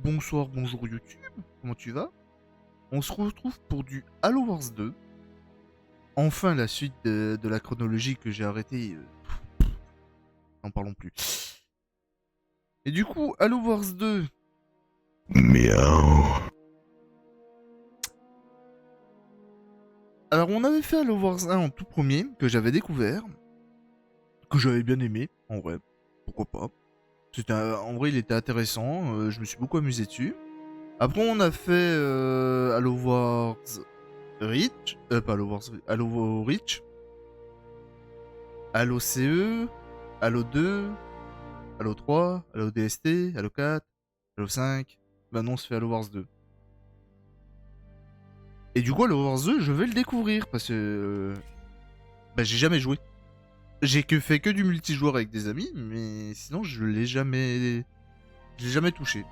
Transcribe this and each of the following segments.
Bonsoir, bonjour YouTube, comment tu vas? On se retrouve pour du Halo Wars 2. Enfin la suite de la chronologie que j'ai arrêtée. N'en parlons plus. Et du coup, Halo Wars 2. Miaou. Alors on avait fait Halo Wars 1 en tout premier, que j'avais découvert. Que j'avais bien aimé, en vrai. Pourquoi pas. En vrai il était intéressant, je me suis beaucoup amusé dessus. Après on a fait Halo Wars Reach. Pas Halo Wars Reach. Halo Reach. Halo CE. Halo 2. Halo 3, Halo DST, Halo 4, Halo 5. Maintenant, on se fait Halo Wars 2. Et du coup, Halo Wars 2, je vais le découvrir parce que j'ai jamais joué. J'ai fait que du multijoueur avec des amis, mais sinon, je l'ai jamais touché.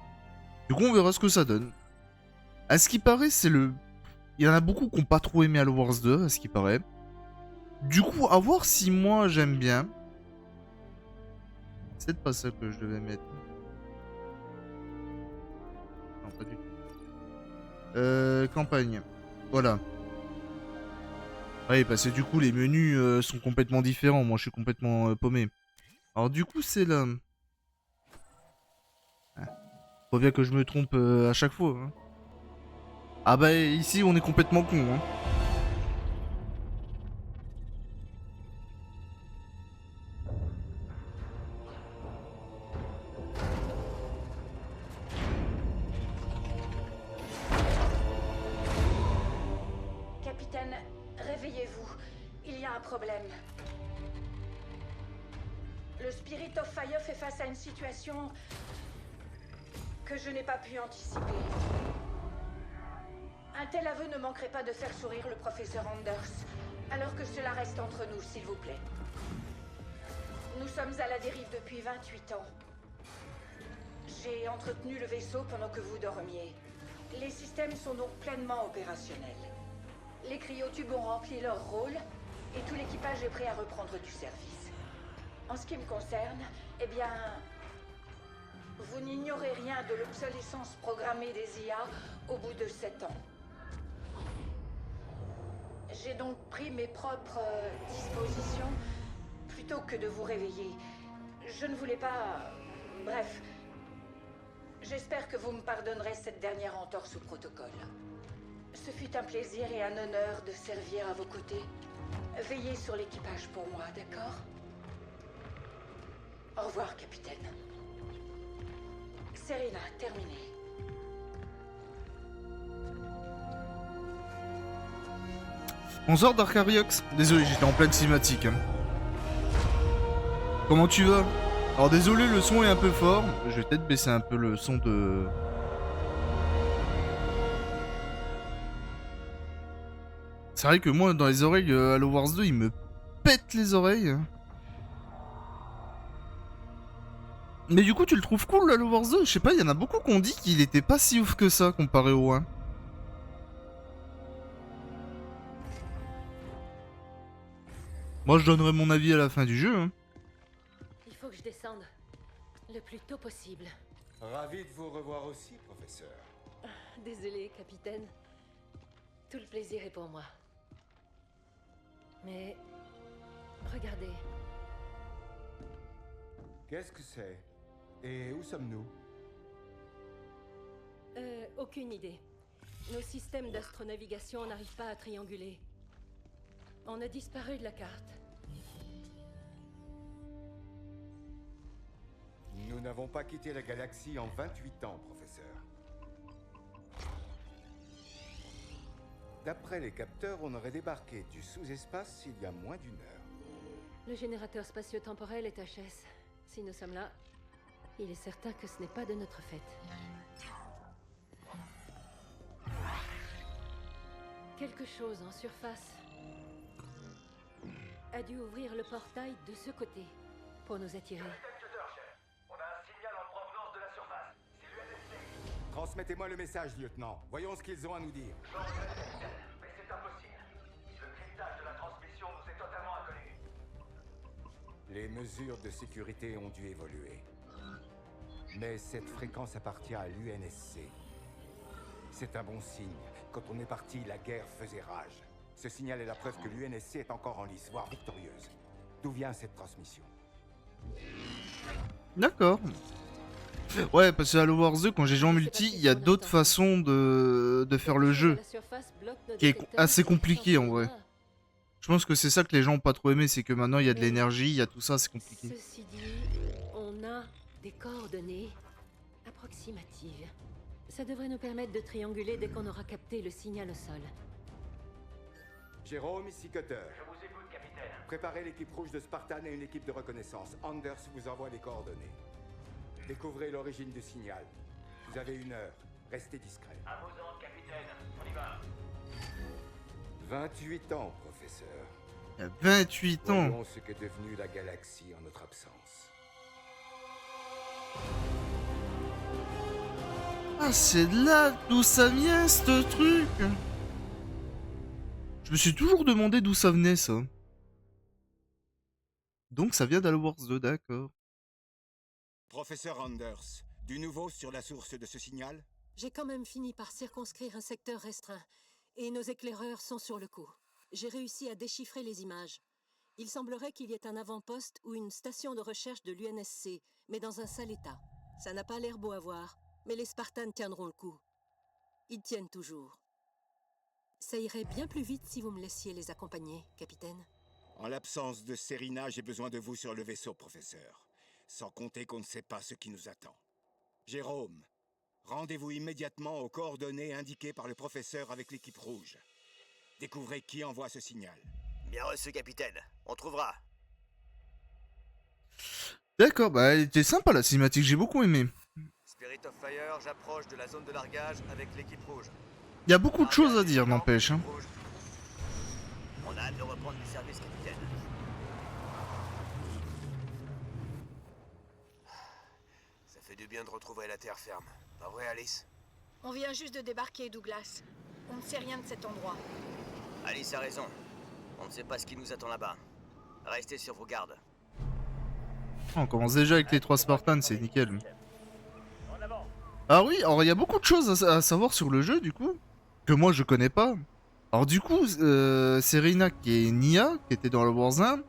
Du coup, on verra ce que ça donne. À ce qui paraît, il y en a beaucoup qui n'ont pas trop aimé Halo Wars 2, à ce qui paraît. Du coup, à voir si moi j'aime bien. C'est peut-être pas ça que je devais mettre. Non, pas du tout. Campagne. Voilà. Oui, parce que du coup, les menus sont complètement différents. Moi, je suis complètement paumé. Alors, du coup, c'est là. Ah, faut bien que je me trompe à chaque fois. Hein. Ah bah, ici, on est complètement con. Hein. Capitaine, réveillez-vous. Il y a un problème. Le Spirit of Fire fait face à une situation que je n'ai pas pu anticiper. Un tel aveu ne manquerait pas de faire sourire le professeur Anders. Alors que cela reste entre nous, s'il vous plaît. Nous sommes à la dérive depuis 28 ans. J'ai entretenu le vaisseau pendant que vous dormiez. Les systèmes sont donc pleinement opérationnels. Les cryotubes ont rempli leur rôle et tout l'équipage est prêt à reprendre du service. En ce qui me concerne, eh bien, vous n'ignorez rien de l'obsolescence programmée des IA au bout de 7 ans. J'ai donc pris mes propres dispositions plutôt que de vous réveiller. Je ne voulais pas... Bref. J'espère que vous me pardonnerez cette dernière entorse au protocole. Ce fut un plaisir et un honneur de servir à vos côtés. Veillez sur l'équipage pour moi, d'accord? Au revoir, capitaine. Serena, terminé. Bonsoir, Dark Ariox. Désolé, j'étais en pleine cinématique. Hein. Comment tu vas? Alors, désolé, le son est un peu fort. Je vais peut-être baisser un peu le son de. C'est vrai que moi, dans les oreilles, Halo Wars 2, il me pète les oreilles. Hein. Mais du coup, tu le trouves cool, Halo Wars 2? Je sais pas, il y en a beaucoup qui ont dit qu'il était pas si ouf que ça comparé au 1. Moi, je donnerai mon avis à la fin du jeu. Hein. Il faut que je descende. Le plus tôt possible. Ravi de vous revoir aussi, professeur. Désolé, capitaine. Tout le plaisir est pour moi. Mais... regardez. Qu'est-ce que c'est? Et où sommes-nous? Aucune idée. Nos systèmes d'astronavigation n'arrivent pas à trianguler. On a disparu de la carte. Nous n'avons pas quitté la galaxie en 28 ans, professeur. D'après les capteurs, on aurait débarqué du sous-espace il y a moins d'1 heure. Le générateur spatio-temporel est HS. Si nous sommes là, il est certain que ce n'est pas de notre fait. Quelque chose en surface a dû ouvrir le portail de ce côté pour nous attirer. On a un signal en provenance de la surface. C'est l'UNSC. Transmettez-moi le message, lieutenant. Voyons ce qu'ils ont à nous dire. Mais c'est impossible. Le cryptage de la transmission nous est totalement inconnu. Les mesures de sécurité ont dû évoluer. Mais cette fréquence appartient à l'UNSC. C'est un bon signe. Quand on est parti, la guerre faisait rage. Ce signal est la preuve que l'UNSC est encore en lice, voire victorieuse. D'où vient cette transmission? D'accord. Ouais, parce que Halo Wars 2, quand j'ai joué en multi, il y a d'autres façons de faire le jeu. Qui est assez compliqué, en vrai. Je pense que c'est ça que les gens ont pas trop aimé, c'est que maintenant il y a de l'énergie, il y a tout ça, c'est compliqué. Ceci dit, on a des coordonnées approximatives. Ça devrait nous permettre de trianguler dès qu'on aura capté le signal au sol. Jérôme, ici Cutter. Je vous écoute, capitaine. Préparez l'équipe rouge de Spartan et une équipe de reconnaissance. Anders vous envoie les coordonnées. Découvrez l'origine du signal. Vous avez 1 heure. Restez discret. Imposante, capitaine. On y va. 28 ans, professeur. Il y a 28 ans. Voyons ce qu'est devenue la galaxie en notre absence. Ah, c'est là d'où ça vient, ce truc. Je me suis toujours demandé d'où ça venait, ça. Donc ça vient d'Halo Wars 2, d'accord. Professeur Anders, du nouveau sur la source de ce signal? J'ai quand même fini par circonscrire un secteur restreint, et nos éclaireurs sont sur le coup. J'ai réussi à déchiffrer les images. Il semblerait qu'il y ait un avant-poste ou une station de recherche de l'UNSC, mais dans un sale état. Ça n'a pas l'air beau à voir, mais les Spartans tiendront le coup. Ils tiennent toujours. Ça irait bien plus vite si vous me laissiez les accompagner, capitaine. En l'absence de Serena, j'ai besoin de vous sur le vaisseau, professeur. Sans compter qu'on ne sait pas ce qui nous attend. Jérôme, rendez-vous immédiatement aux coordonnées indiquées par le professeur avec l'équipe rouge. Découvrez qui envoie ce signal. Bien reçu, capitaine. On trouvera. D'accord, bah elle était sympa la cinématique, j'ai beaucoup aimé. Spirit of Fire, j'approche de la zone de largage avec l'équipe rouge. Il y a beaucoup de choses à dire, n'empêche. Hein. Rouge. On a hâte de reprendre du service, capitaine. Ça fait du bien de retrouver la terre ferme. Pas vrai, Alice? On vient juste de débarquer, Douglas. On ne sait rien de cet endroit. Alice a raison. On ne sait pas ce qui nous attend là-bas. Restez sur vos gardes. On commence déjà avec les 3 Spartans, c'est nickel. En avant. Ah oui, alors il y a beaucoup de choses à savoir sur le jeu, du coup, que moi je connais pas. Alors du coup, Serena, qui est Nia, qui était dans le Wars 1,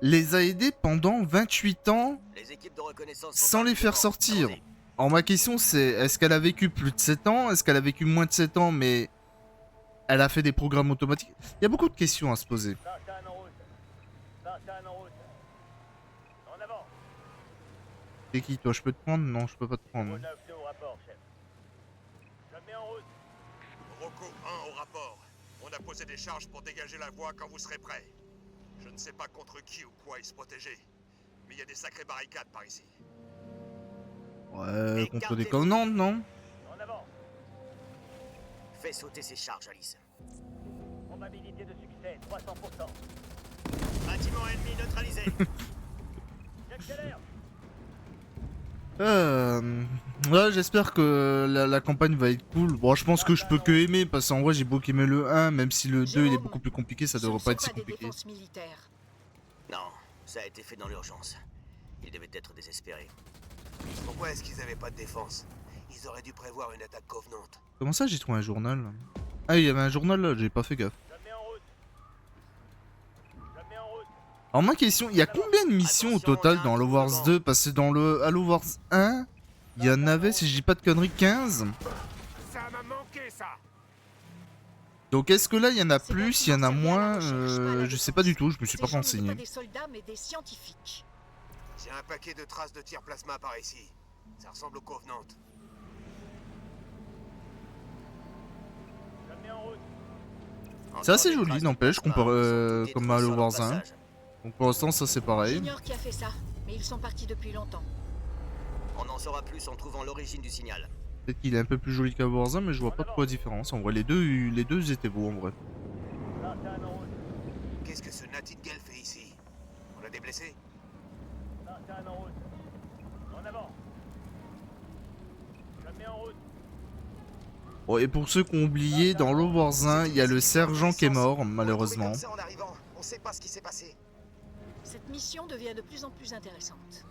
les a aidés pendant 28 ans Les équipes de reconnaissance sont sans les faire parties sortir. devant. Alors ma question c'est, est-ce qu'elle a vécu plus de 7 ans? Est-ce qu'elle a vécu moins de 7 ans mais elle a fait des programmes automatiques? Il y a beaucoup de questions à se poser. Spartan en route. Spartan en route. En avant. C'est qui toi? Je peux te prendre? Non, je peux pas te prendre. Au 9 au rapport, chef. Je me mets en route. Rocco 1 au rapport. On a posé des charges pour dégager la voie quand vous serez prêts. Je ne sais pas contre qui ou quoi il se protégeait, mais il y a des sacrées barricades par ici. Ouais, contre des convenants, non? En avant. Fais sauter ces charges, Alice. Probabilité de succès, 300%. Bâtiment ennemi neutralisé. J'accélère. Ouais, j'espère que la campagne va être cool. Bon, je pense que je peux que aimer, parce qu'en vrai j'ai beaucoup aimé le 1, même si le 2 il est beaucoup plus compliqué, ça devrait pas être si des compliqué. défenses militaires. Non, ça a été fait dans l'urgence. Ils devaient être désespérés. Pourquoi est-ce qu'ils avaient pas de défense? Ils auraient dû prévoir une attaque Covenant. Comment ça j'ai trouvé un journal là? Ah, il y avait un journal là, j'ai pas fait gaffe. Je me mets en route. Je me mets en route. Alors ma question, il y a combien de missions au total dans Halo Wars 2? Parce que dans le Halo Wars 1, il y en avait, si je dis pas de conneries, 15. Ça m'a manqué, ça! Donc est-ce que là il y en a Ces plus, il y en a bâtiments servent à la moins? recherche, pas à la Je sais défense. pas du tout, je me suis Ces pas gens n'étaient renseigné. pas des soldats, mais des scientifiques. J'ai un paquet de traces de tir plasma par ici. Ça ressemble au Covenant. Je me mets en route. C'est assez Encore des joli, traces de n'empêche, plasma comparé qui sont toutes comme détruites Halo sur leur Wars 1. passage. Donc pour l'instant ça c'est pareil. J'ignore qui a fait ça, mais ils sont partis depuis longtemps. On en saura plus en trouvant l'origine du signal. Peut-être qu'il est un peu plus joli qu'Halo Wars 1, mais je vois pas trop la différence. En vrai, les deux ils étaient beaux en vrai. Spartan en route. Qu'est-ce que ce Nightingale fait ici? On a des blessés? Spartan en route. En avant. Je me mets en route. Bon, et pour ceux qui ont oublié, dans Halo Wars 1, il y a le sergent qui est mort, malheureusement. Comme ça en arrivant. On sait pas ce qui s'est passé. Cette mission devient de plus en plus intéressante.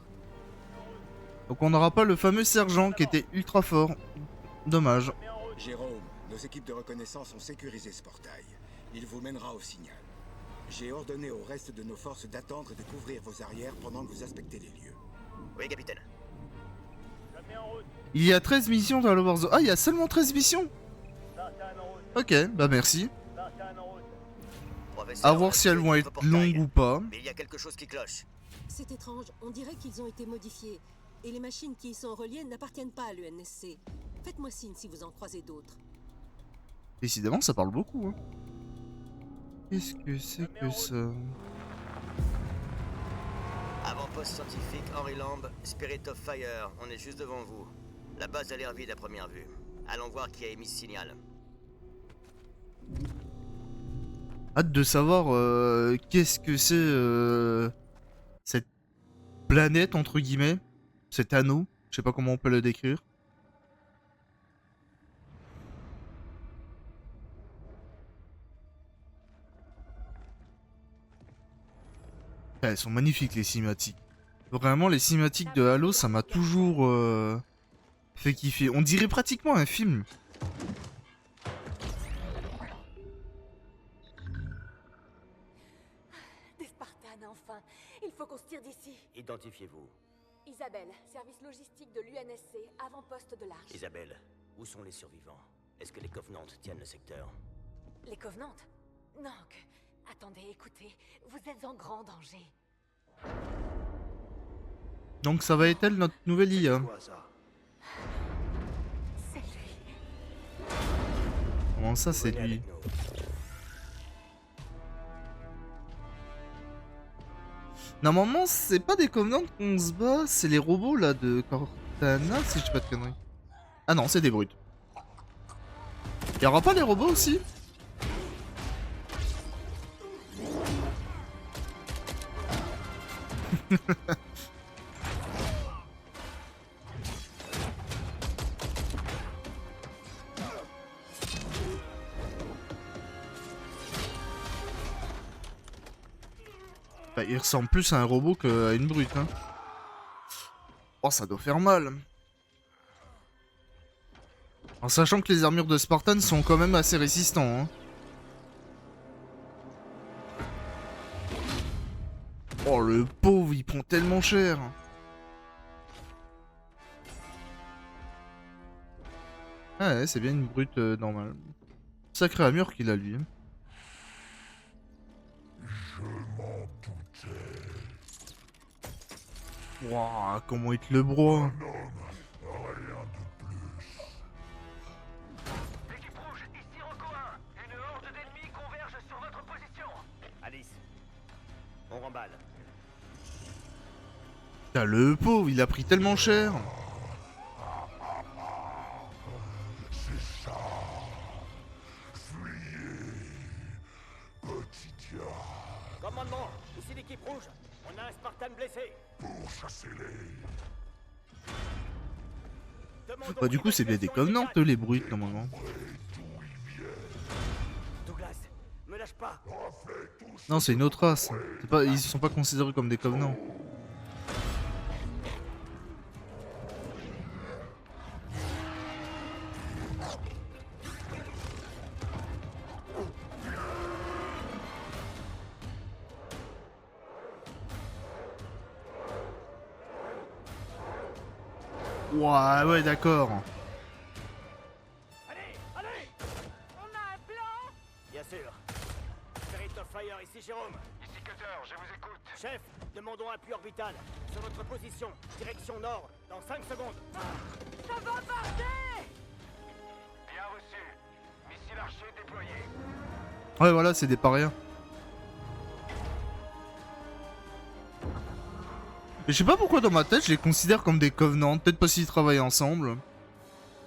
Donc on n'aura pas le fameux sergent qui était ultra fort. Dommage. Jérôme, nos équipes de reconnaissance ont sécurisé ce portail. Il vous mènera au signal. J'ai ordonné au reste de nos forces d'attendre et de couvrir vos arrières pendant que vous inspectez les lieux. Oui, capitaine. Il y a 13 missions dans Halo Warzone. Ah, il y a seulement 13 missions. Ok, bah merci. Professeur, À voir si elles vont votre être portail. longues ou pas. Mais il y a quelque chose qui cloche. C'est étrange, on dirait qu'ils ont été modifiés. Et les machines qui y sont reliées n'appartiennent pas à l'UNSC. Faites-moi signe si vous en croisez d'autres. Décidément, ça parle beaucoup. Hein. Qu'est-ce que c'est que ça? Avant-poste scientifique Henry Lamb, Spirit of Fire. On est juste devant vous. La base a l'air vide à première vue. Allons voir qui a émis ce signal. Hâte de savoir qu'est-ce que c'est cette planète entre guillemets, cet anneau. Je sais pas comment on peut le décrire. Elles sont magnifiques les cinématiques. Vraiment les cinématiques de Halo, ça m'a toujours fait kiffer. On dirait pratiquement un film. Des Spartans, enfin. Il faut qu'on se tire d'ici. Identifiez-vous. Isabelle, service logistique de l'UNSC, avant-poste de l'Arche. Isabelle, où sont les survivants? Est-ce que les Covenants tiennent le secteur? Les Covenants? Non, attendez, écoutez, vous êtes en grand danger. Donc ça va être elle notre nouvelle IA. Quoi, ça? C'est lui. Comment ça c'est Venez lui? avec nous. Normalement c'est pas des Covenants qu'on se bat, c'est les robots là de Cortana si je dis pas de conneries. Ah non c'est des brutes. Y'aura pas les robots aussi? Bah, il ressemble plus à un robot qu'à une brute, hein. Oh, ça doit faire mal. En sachant que les armures de Spartan sont quand même assez résistants, hein. Oh, le pauvre, il prend tellement cher. Ah ouais, c'est bien une brute normale. Sacrée armure qu'il a, lui. Wouah, comment il te le broie. Équipe rouge, ici Rocco 1. Une horde d'ennemis converge sur votre position. Alice, on remballe. Putain, le pauvre, il a pris tellement cher. Commandement, ici l'équipe rouge. On a un Spartan blessé. Bah du coup c'est bien des Covenants les brutes normalement. Douglas, me lâche pas. Non c'est une autre race. Pas, ils sont pas considérés comme des Covenants. Ouah, ouais d'accord. Allez, allez. On a un plan? Bien sûr. Spirit of Fire, ici Jérôme. Ici Cutter, je vous écoute. Chef, demandons appui orbital. Sur notre position, direction nord, dans 5 secondes. Ça va barder! Bien reçu. Missile archer déployé. Ouais voilà c'est des parias. Mais je sais pas pourquoi dans ma tête je les considère comme des Covenants, peut-être parce qu'ils travaillent ensemble.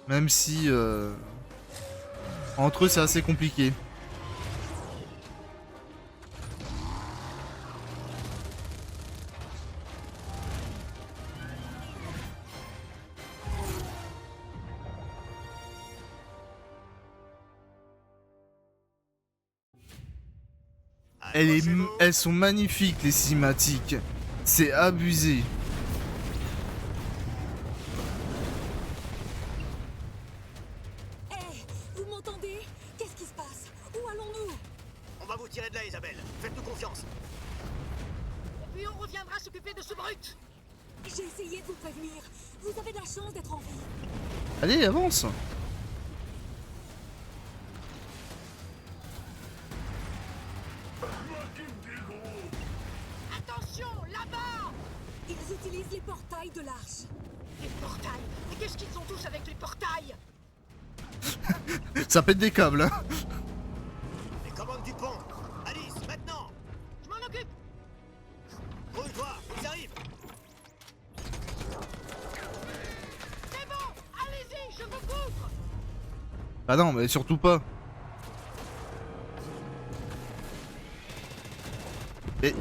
Même si entre eux c'est assez compliqué. Elles sont magnifiques les cinématiques. C'est abusé. Sortirez de là, Isabelle. Faites-nous confiance. Et puis on reviendra s'occuper de ce brut. J'ai essayé de vous prévenir. Vous avez de la chance d'être en vie. Allez, avance. Attention, là-bas. Ils utilisent les portails de l'arche. Les portails. Mais qu'est-ce qu'ils ont tous avec les portails? Ça pète des câbles, hein. Les commandes du pont. Alice, maintenant. Je m'en occupe. Brûle-toi, ils arrivent. C'est bon. Allez-y, je vous couvre. Ah non, mais surtout pas. Et...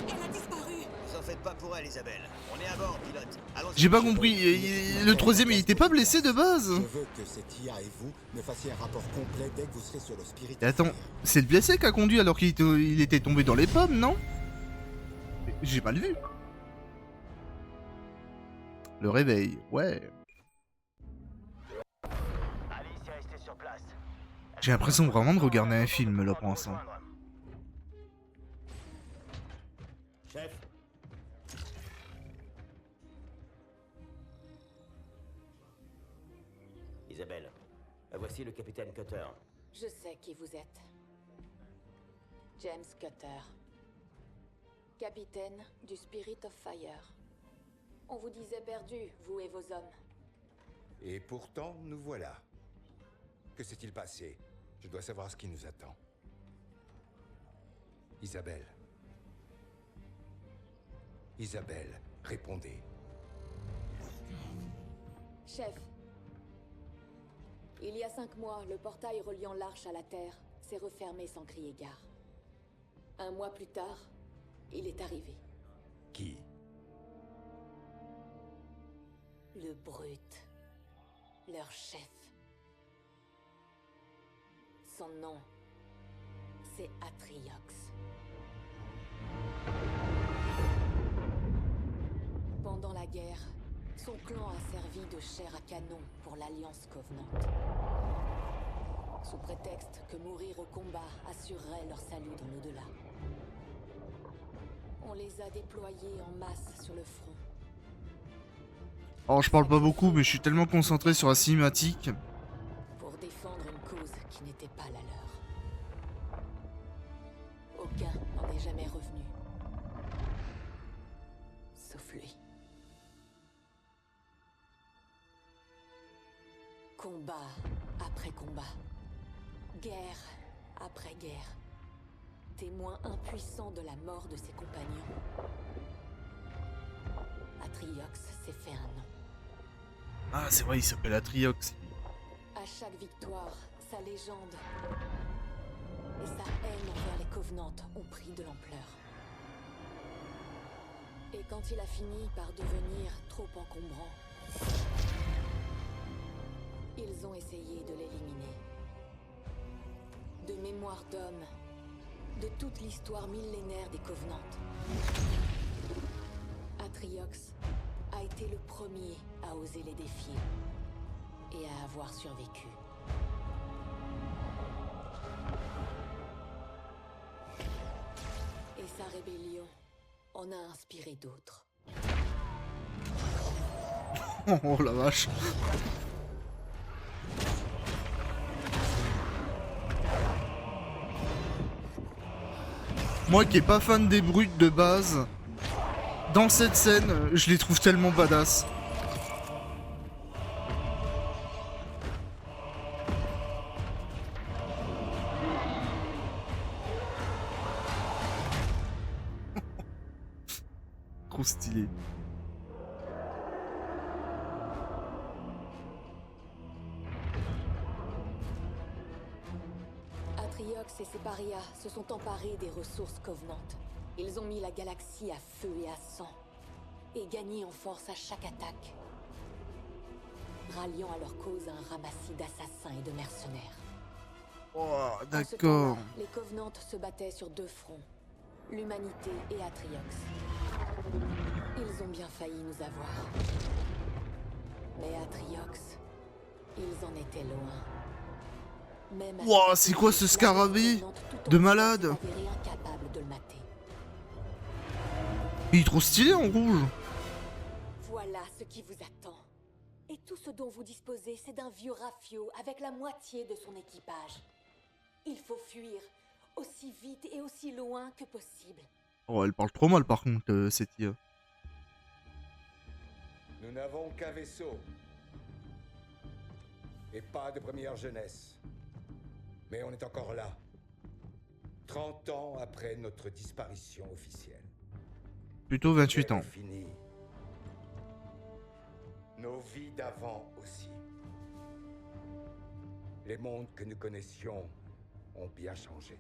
Elle a disparu. Vous en faites pas pour elle, Isabelle. On est à bord, pilote. Allons-y. J'ai pas compris, le troisième il était pas blessé de base? Je veux que cette IA et vous me fassiez un rapport complet dès que vous serez sur le Spirit. Et attends, c'est le blessé qui a conduit alors qu'il était tombé dans les pommes, non? J'ai mal vu. Le réveil, ouais. Alice est restée sur place. J'ai l'impression vraiment de regarder un film là pour l'instant. Chef. Isabelle, voici le capitaine Cutter. Je sais qui vous êtes. James Cutter. Capitaine du Spirit of Fire. On vous disait perdu, vous et vos hommes. Et pourtant, nous voilà. Que s'est-il passé? Je dois savoir ce qui nous attend. Isabelle. Isabelle, répondez. Chef. Il y a 5 mois, le portail reliant l'Arche à la Terre s'est refermé sans crier gare. 1 mois plus tard, il est arrivé. Qui? Le Brut. Leur chef. Son nom, c'est Atriox. Pendant la guerre, son clan a servi de chair à canon pour l'Alliance Covenant. Sous prétexte que mourir au combat assurerait leur salut dans l'au-delà. On les a déployés en masse sur le front. Alors je parle pas beaucoup mais je suis tellement concentré sur la cinématique. Pour défendre une cause qui n'était pas la leur. Aucun n'en est jamais revenu. Sauf lui. Combat après combat. Guerre après guerre. Témoin impuissant de la mort de ses compagnons. Atriox s'est fait un nom. Ah c'est vrai, il s'appelle Atriox. À chaque victoire, sa légende et sa haine envers les Covenants ont pris de l'ampleur. Et quand il a fini par devenir trop encombrant, ils ont essayé de l'éliminer. De mémoire d'homme, de toute l'histoire millénaire des Covenants, Atriox a été le premier à oser les défier et à avoir survécu. Et sa rébellion en a inspiré d'autres. Oh la vache. Moi qui est pas fan des brutes de base, dans cette scène, je les trouve tellement badass. Trop stylé. Atriox et ses parias se sont emparés des ressources Covenantes. Ils ont mis la galaxie à feu et à sang, et gagné en force à chaque attaque, ralliant à leur cause un ramassis d'assassins et de mercenaires. Oh, En ce d'accord. temps-là, les Covenantes se battaient sur 2 fronts, l'humanité et Atriox. Ils ont bien failli nous avoir. Mais Atriox, ils en étaient loin. Même à Wouah, cette c'est quoi ce époque, scarabée la Revenante tout de entière malade? s'est avérée incapable de le mater. Il est trop stylé en rouge. Voilà ce qui vous attend. Et tout ce dont vous disposez, c'est d'un vieux rafio avec la moitié de son équipage. Il faut fuir aussi vite et aussi loin que possible. Oh, elle parle trop mal par contre, cette IA. Nous n'avons qu'un vaisseau. Et pas de première jeunesse. Mais on est encore là. 30 ans après notre disparition officielle. Plutôt 28 ans. Fini. Nos vies d'avant aussi. Les mondes que nous connaissions ont bien changé.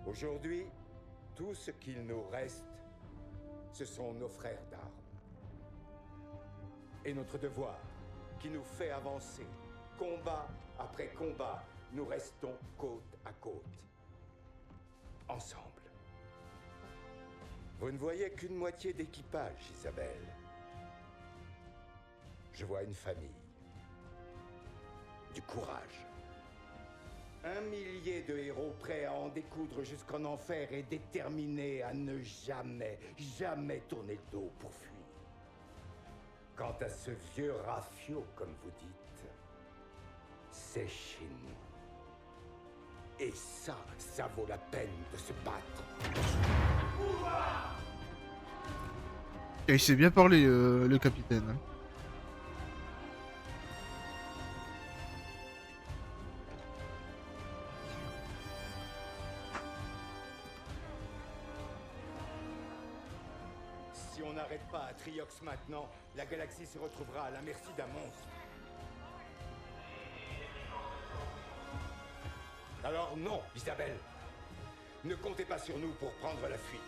Aujourd'hui, tout ce qu'il nous reste, ce sont nos frères d'armes. Et notre devoir, qui nous fait avancer, combat après combat, nous restons côte à côte. Ensemble. Vous ne voyez qu'une moitié d'équipage, Isabelle. Je vois une famille. Du courage. 1 millier de héros prêts à en découdre jusqu'en enfer et déterminés à ne jamais, jamais tourner le dos pour fuir. Quant à ce vieux rafio, comme vous dites, c'est chez nous. Et ça vaut la peine de se battre. Et il sait bien parler, le capitaine. Hein. Si on n'arrête pas à Triox maintenant, la galaxie se retrouvera à la merci d'un monstre. Alors non, Isabelle. Ne comptez pas sur nous pour prendre la fuite.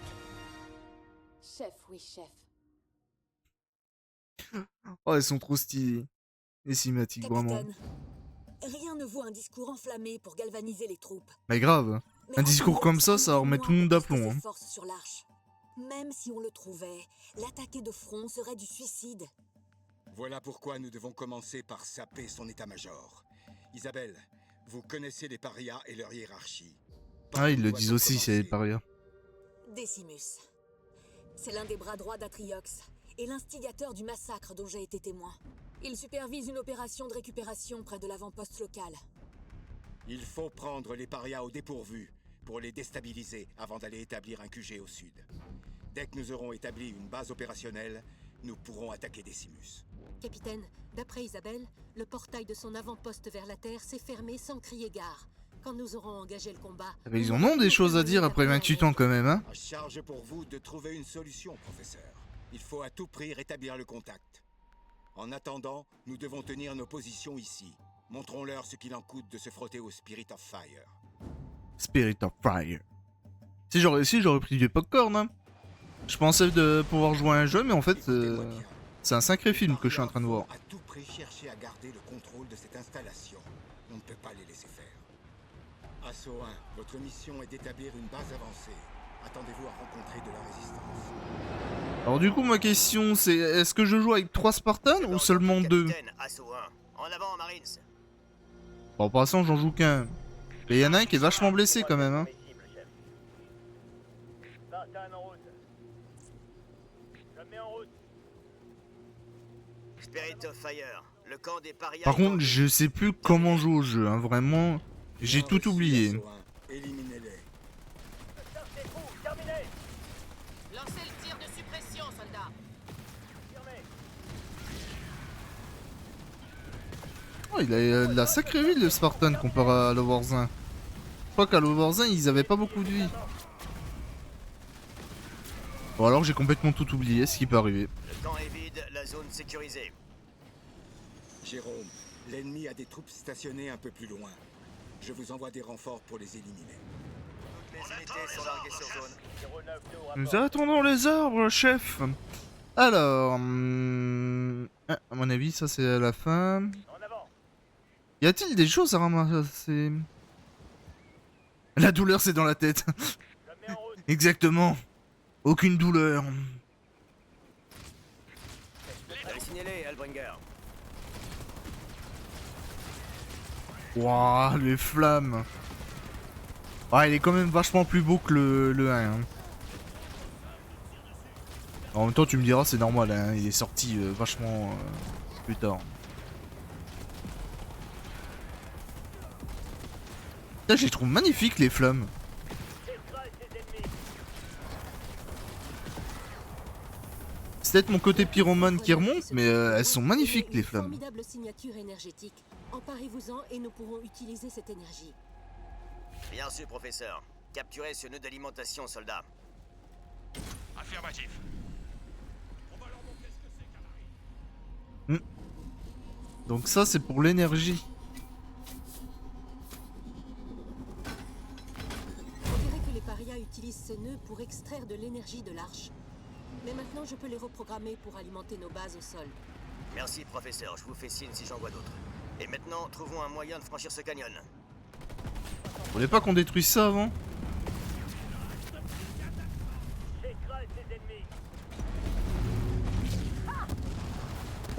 Chef, oui, chef. Oh, elles sont trop stylées. Les cinématiques, vraiment. Capitaine, rien ne vaut un discours enflammé pour galvaniser les troupes. Mais grave. Mais Un discours comme ça, ça remet tout le monde d'aplomb. Hein. Force sur l'Arche. Même si on le trouvait, l'attaquer de front serait du suicide. Voilà pourquoi nous devons commencer par saper son état-major. Isabelle, vous connaissez les parias et leur hiérarchie. Ah, ils le disent aussi, c'est les parias. Decimus. C'est l'un des bras droits d'Atriox et l'instigateur du massacre dont j'ai été témoin. Il supervise une opération de récupération près de l'avant-poste local. Il faut prendre les parias au dépourvu pour les déstabiliser avant d'aller établir un QG au sud. Dès que nous aurons établi une base opérationnelle, nous pourrons attaquer Decimus. Capitaine, d'après Isabelle, le portail de son avant-poste vers la Terre s'est fermé sans crier gare. Quand nous aurons engagé le combat... Mais ils en ont des choses à dire après 28 ans quand même, hein. À charge pour vous de trouver une solution, professeur. Il faut à tout prix rétablir le contact. En attendant, nous devons tenir nos positions ici. Montrons-leur ce qu'il en coûte de se frotter au Spirit of Fire. Spirit of Fire. Si j'aurais réussi, j'aurais pris du popcorn, hein. Je pensais de pouvoir jouer à un jeu, mais en fait, c'est un sacré film que je suis en train de voir. À tout prix chercher à garder le contrôle de cette installation. On ne peut pas les laisser faire. Assaut 1, votre mission est d'établir une base avancée. Attendez-vous à rencontrer de la résistance. Alors du coup, ma question, c'est est-ce que je joue avec 3 Spartans ou seulement 2? Assaut 1. En avant, Marines. Bon, pour l'instant, j'en joue qu'un. Mais il y en a un qui est vachement blessé quand même, hein. Spartan en route. Je mets en route. Spirit of Fire. Le camp des parias. Par contre, je sais plus comment jouer au jeu, hein. Vraiment, j'ai tout oublié. Éliminez-les. Cherchez fou, terminé. Lancez le tir de suppression, soldat. Oh, il a de la sacrée vie le Spartan comparé à l'Overwatch 1. Je crois qu'à l'Overwatch 1, ils avaient pas beaucoup de vie. Bon alors j'ai complètement tout oublié, ce qui peut arriver. Le camp est vide, la zone sécurisée. Jérôme, l'ennemi a des troupes stationnées un peu plus loin. Je vous envoie des renforts pour les éliminer. Toutes les unités sont larguées sur zone. 09 au rapport. Nous attendons les arbres, chef. Alors, à mon avis, ça c'est à la fin. En avant. Y a-t-il des choses à ramasser? La douleur, c'est dans la tête. Je mets en route. Exactement. Aucune douleur. Signalez, Albringer. Waouh, les flammes. Ah, il est quand même vachement plus beau que le 1. Hein. En même temps, tu me diras, c'est normal, hein, il est sorti vachement plus tard. Putain, je les trouve magnifiques, les flammes. C'est peut-être mon côté pyromane qui remonte, mais elles sont magnifiques, les flammes. Formidable signature énergétique. Emparez-vous-en et nous pourrons utiliser cette énergie. Bien sûr, professeur. Capturez ce nœud d'alimentation, soldat. Affirmatif. Donc ça, c'est pour l'énergie. On dirait que les parias utilisent ces nœuds pour extraire de l'énergie de l'arche. Mais maintenant, je peux les reprogrammer pour alimenter nos bases au sol. Merci, professeur. Je vous fais signe si j'en vois d'autres. Et maintenant, trouvons un moyen de franchir ce canyon. Vous voulez pas qu'on détruise ça avant?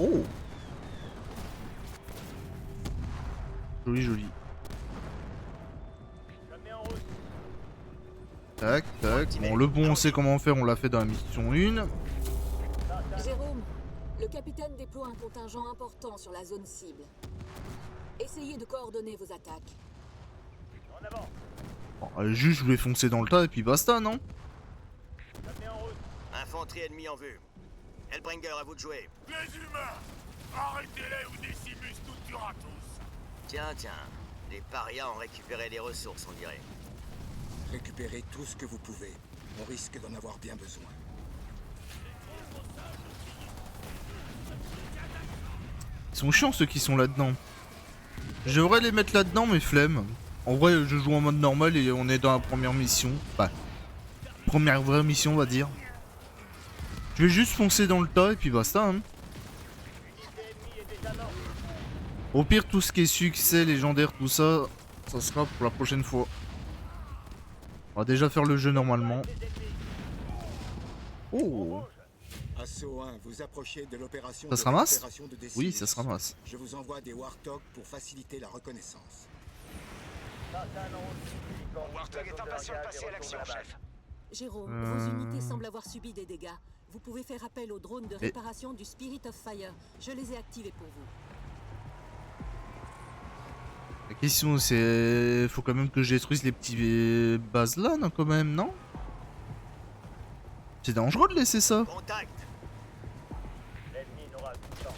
Oh! Joli, joli. Tac, tac. Bon, le bon, on sait comment faire, on l'a fait dans la mission 1. Jérôme, le capitaine déploie un contingent important sur la zone cible. Essayez de coordonner vos attaques. Bon, juste, je vais foncer dans le tas et puis basta, non? Infanterie ennemie en vue. Hellbringer, à vous de jouer. Les humains, arrêtez-les ou Decimus nous tuera tous. Tiens, tiens. Les parias ont récupéré les ressources, on dirait. Récupérez tout ce que vous pouvez. On risque d'en avoir bien besoin. Ils sont chiants ceux qui sont là-dedans. Je devrais les mettre là-dedans, mais flemme. En vrai, je joue en mode normal et on est dans la première mission. Enfin, première vraie mission, on va dire. Je vais juste foncer dans le tas et puis basta. Hein. Au pire, tout ce qui est succès, légendaire, tout ça, ça sera pour la prochaine fois. On va déjà faire le jeu normalement. Oh! Assaut 1, vous approchez de l'opération. Ça se ramasse? De Decimus. Oui, ça se ramasse. Je vous envoie des Warthog pour faciliter la reconnaissance. Warthog est impatient de passer à l'action, chef. Jérôme, vos unités semblent avoir subi des dégâts. Vous pouvez faire appel aux drones de réparation du Spirit of Fire. Je les ai activés pour vous. La question c'est... Faut quand même que je détruise les petits bases là, non, quand même, non? C'est dangereux de laisser ça. Contact. L'ennemi n'aura plus de temps.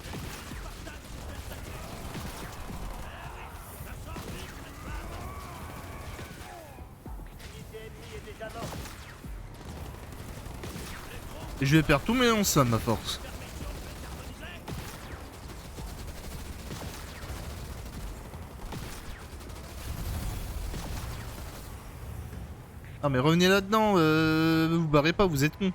L'unité ennemie est déjà morte. Et je vais perdre tous mes lance-flammes à force. Ah mais revenez là-dedans, vous barrez pas, vous êtes con.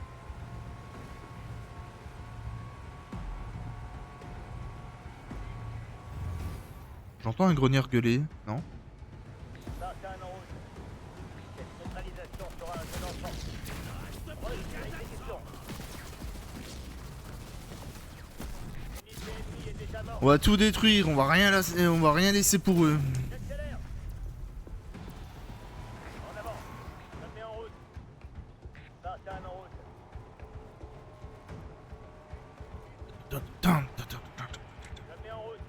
J'entends un grognard gueuler, non? Sartane en route. Cette neutralisation sera un jeune enfant. Proche à l'exécution. L'unité ennemie est déjà morte. On va tout détruire, on va rien laisser pour eux. J'accélère. En avant. Je me mets en route. Sartane en route. Je me mets en route.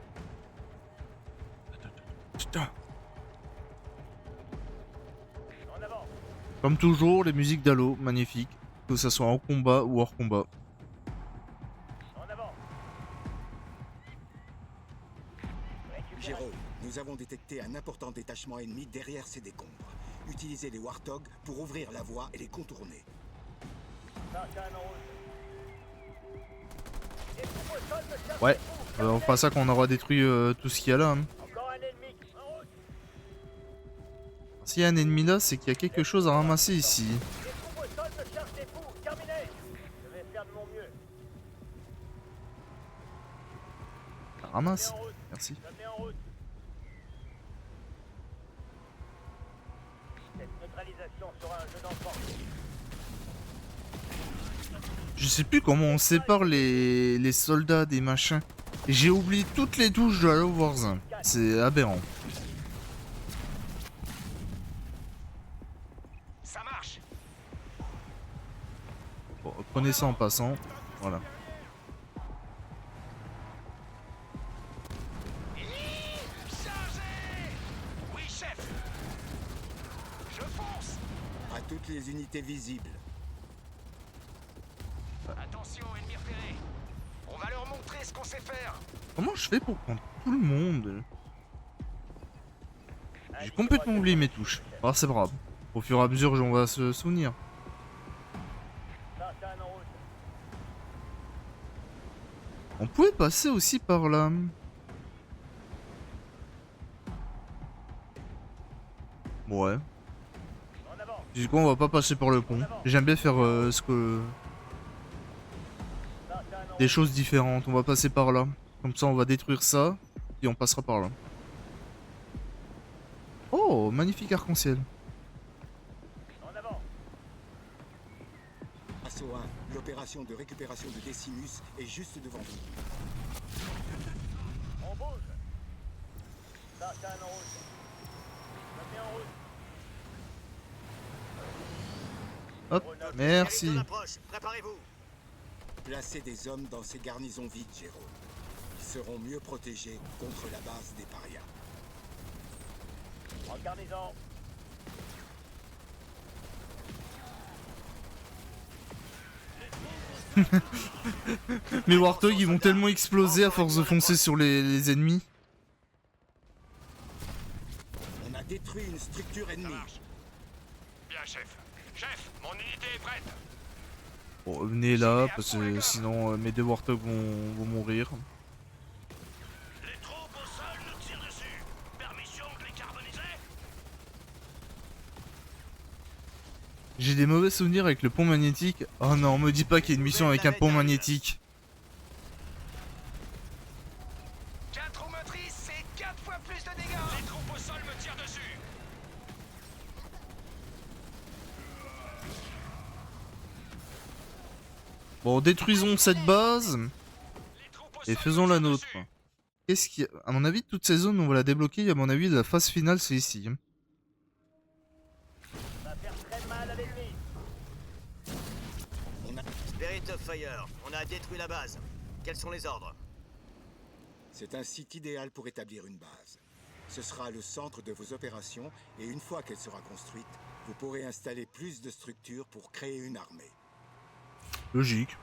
En avant. Comme toujours, les musiques d'Halo, magnifiques. Que ça soit en combat ou hors combat. En avant. Jérôme, nous avons détecté un important détachement ennemi derrière ces décombres. Utilisez les Warthog pour ouvrir la voie et les contourner. Sartane en route. Les troupes au sol me cherchent Ouais, des fous. on fera ça quand on aura détruit tout ce qu'il y a là. Hein. Encore un ennemi. En route. S'il y a un ennemi là, c'est qu'il y a quelque chose à ramasser ici. Les troupes au sol me cherchent des fous. Terminé. Je vais faire de mon mieux. Ramasse. Merci. Je me mets en route. Cette neutralisation sera un jeu d'enfant. Je sais plus comment on sépare les soldats des machins. Et j'ai oublié toutes les touches de Halo Wars 1. C'est aberrant. Prenez ça en passant. Voilà. Oui, chef. Je fonce. À toutes les unités visibles. Attention, ennemi repéré. On va leur montrer ce qu'on sait faire. Comment je fais pour prendre tout le monde? J'ai complètement oublié mes touches. Ah, c'est pas grave. Au fur et à mesure, on va se souvenir. Tartane en route. On pouvait passer aussi par là. Ouais. En avant. Du coup, on va pas passer par le pont. J'aime bien faire Tartane en des route. choses différentes. On va passer par là. Comme ça, on va détruire ça. Et on passera par là. Oh, magnifique arc-en-ciel. En avant. Assaut 1, l'opération de récupération de Decimus est juste devant vous. On bouge. Tartane en route. Je mets en route. Hop, merci. Territoire approche. Préparez-vous. Placez des hommes dans ces garnisons vides, Jérôme. Ils seront mieux protégés contre la base des parias. En garnison. Mes Warthogs, ils vont tellement exploser à force de foncer sur les ennemis. On a détruit une structure Ça ennemie. marche. Bien, chef. Chef, mon unité est prête. Bon, venez là, parce que sinon mes deux Warthogs vont mourir. Les troupes au sol nous tirent dessus. Permission de les carboniser? J'ai des mauvais souvenirs avec le pont magnétique. Oh non, me dis pas qu'il y a une mission avec un pont magnétique. 4 roues motrices, c'est 4 fois plus de dégâts. Les troupes au sol me tirent dessus. Bon, détruisons cette base Les troupes au et sol faisons me la tirent nôtre. dessus. Qu'est-ce qui... À mon avis, toutes ces zones, on va la débloquer. À mon avis, la phase finale, c'est ici. Ça va faire très mal à l'ennemi. Spirit of Fire, on a détruit la base. Quels sont les ordres? C'est un site idéal pour établir une base. Ce sera le centre de vos opérations et une fois qu'elle sera construite, vous pourrez installer plus de structures pour créer une armée. Logique.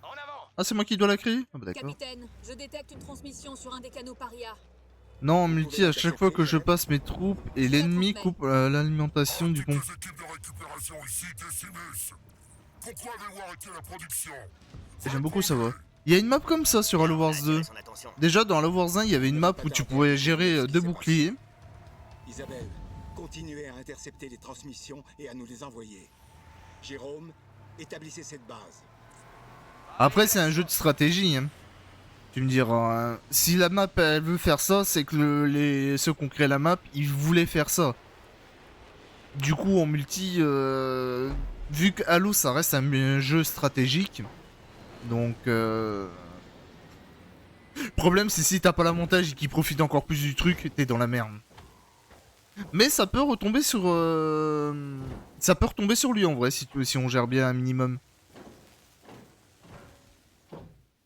En avant. Ah, c'est moi qui dois la créer? Ah bah d'accord. Capitaine, je détecte une transmission sur un des canaux paria. Non, en multi, à chaque fois que je passe mes troupes et l'ennemi coupe l'alimentation du pont. Les équipes de récupération ici, Decimus. Pourquoi avez-vous arrêté la production? J'aime beaucoup sa voix. Il y a une map comme ça sur Halo Wars 2. Son attention. Déjà, dans Halo Wars 1, il y avait une map où tu pouvais gérer deux boucliers. Isabelle, continuez à intercepter les transmissions et à nous les envoyer. Jérôme, établissez cette base. Après, c'est un jeu de stratégie. Hein. Tu me diras, hein. Si la map elle veut faire ça, c'est que ceux qui ont créé la map, ils voulaient faire ça. Du coup, en multi, vu que Halo ça reste un jeu stratégique, donc le problème c'est si t'as pas l'avantage et qu'ils profitent encore plus du truc, t'es dans la merde. Mais ça peut retomber sur ça peut retomber sur lui en vrai si on gère bien un minimum.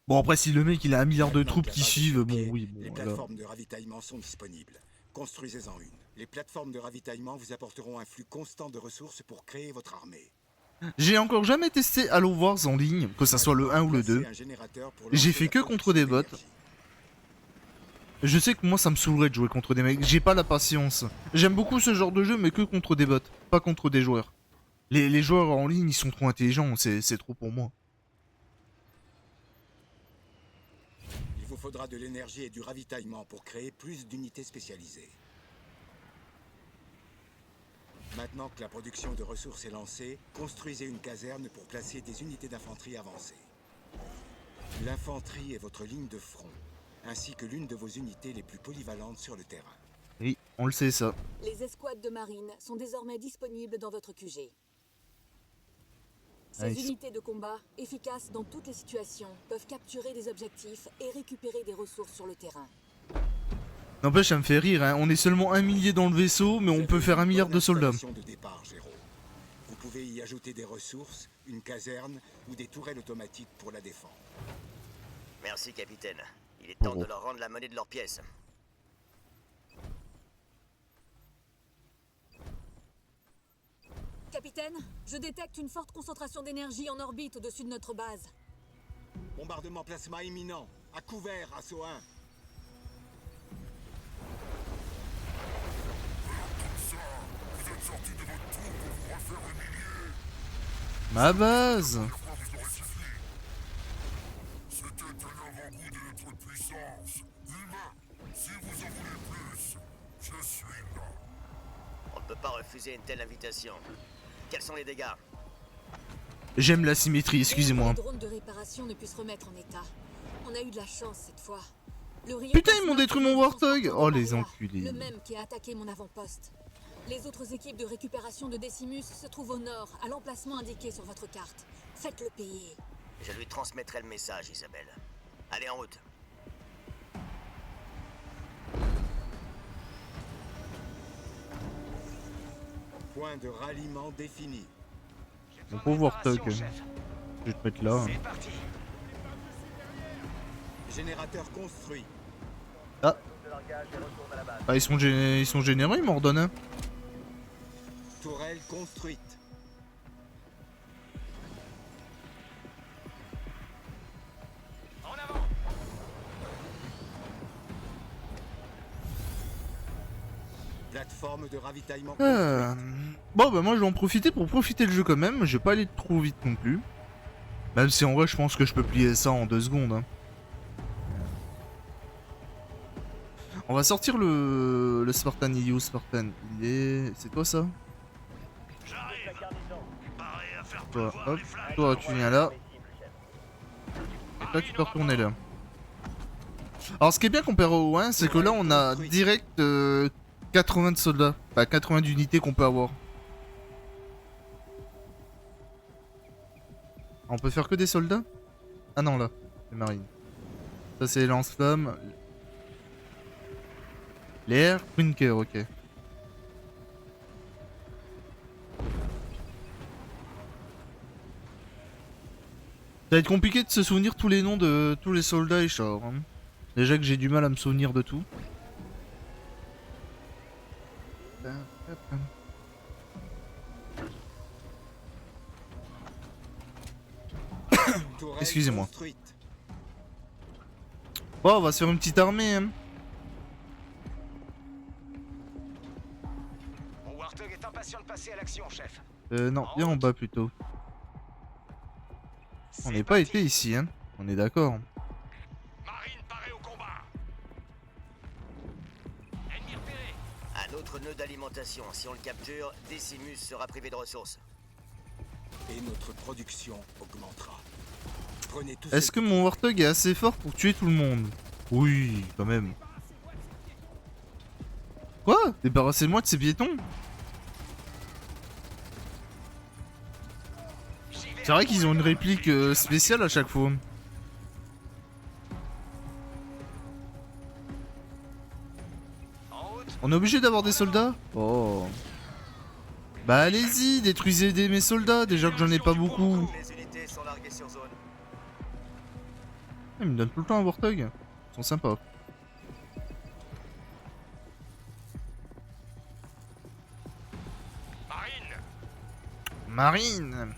Bon après si le mec il a 1 milliard de Maintenant troupes que la qui base est suivent, sur bon pied, oui, les bon là. plateformes de ravitaillement sont disponibles. Construisez-en une. Les plateformes de ravitaillement vous apporteront un flux constant de ressources pour créer votre armée. J'ai encore jamais testé Halo Wars en ligne, que ça soit le 1 ou le 2. J'ai fait que contre des bots. Je sais que moi ça me saoulerait de jouer contre des mecs, j'ai pas la patience. J'aime beaucoup ce genre de jeu mais que contre des bots, pas contre des joueurs. Les joueurs en ligne ils sont trop intelligents, c'est trop pour moi. Il vous faudra de l'énergie et du ravitaillement pour créer plus d'unités spécialisées. Maintenant que la production de ressources est lancée, construisez une caserne pour placer des unités d'infanterie avancées. L'infanterie est votre ligne de front, ainsi que l'une de vos unités les plus polyvalentes sur le terrain. Oui, on le sait ça. Les escouades de marine sont désormais disponibles dans votre QG. Ces Nice. unités de combat, efficaces dans toutes les situations, peuvent capturer des objectifs et récupérer des ressources sur le terrain. N'empêche, ça me fait rire, hein. On est seulement 1 millier dans le vaisseau, mais on peut faire 1 milliard de soldats. De départ, Jérôme. Vous pouvez y ajouter des ressources, une caserne ou des tourelles automatiques pour la défendre. Merci, capitaine. Il est temps bon. de leur rendre la monnaie de leurs pièces. Capitaine, je détecte une forte concentration d'énergie en orbite au-dessus de notre base. Bombardement plasma imminent. À couvert, assaut 1. Ma base. On ne peut pas refuser une telle invitation. Quels sont les dégâts? J'aime la symétrie, excusez-moi. Le drone de réparation ne puisse remettre en état. On a eu de la chance cette fois. Le rayon Putain, ils m'ont plasma détruit mon Warthog. transporte Oh, de les Maria, enculés. Le même qui a attaqué mon avant-poste. Les autres équipes de récupération de Decimus se trouvent au nord, à l'emplacement indiqué sur votre carte. Faites-le payer. Je lui transmettrai le message, Isabelle. Allez, en route. Point de ralliement défini. Mon pauvre Warthog. Je vais te mettre là. Hein. C'est parti. Générateur construit. Ah. De largage et retourne à la base. Ah, ils sont généreux, ils m'en redonnent un. Tourelle construite. En avant. Plateforme de ravitaillement. Bon, bah moi je vais en profiter pour profiter le jeu quand même. Je vais pas aller trop vite non plus. Même si en vrai, je pense que je peux plier ça en 2 secondes. Hein. On va sortir le Spartan EU. Spartan, il est. C'est toi ça? J'arrive. Pareil à faire Toi, pleuvoir hop. les flammes. Toi, tu viens là. Et toi, tu peux retourner là. Alors, ce qui est bien comparé au 1, c'est que là, on a direct 80 de soldats. Enfin, 80 d'unités qu'on peut avoir. On peut faire que des soldats? Ah non, là, c'est marine. Ça, c'est lance-flammes. L'air, Quinker, ok. Ça va être compliqué de se souvenir tous les noms de tous les soldats et chars. Hein. Déjà que j'ai du mal à me souvenir de tout. Excusez-moi. Bon, on va se faire une petite armée. Hein. Mon Warthog est impatient de passer à l'action, chef. Non, viens en bas plutôt. On n'est pas été ici, hein. On est d'accord. Marine parée au combat. Ennemi repéré. Un autre nœud d'alimentation. Si on le capture, Decimus sera privé de ressources. Et notre production augmentera. Prenez tout. Est-ce que mon Warthog est assez fort pour tuer tout le monde? Oui, quand même. Quoi? Débarrassez-moi de ces piétons? C'est vrai qu'ils ont une réplique spéciale à chaque fois. On est obligé d'avoir des soldats? Oh. Bah allez-y, détruisez mes soldats, déjà que j'en ai pas beaucoup. Les unités sont larguées sur zone. Ils me donnent tout le temps un Warthog. Ils sont sympas. Marine.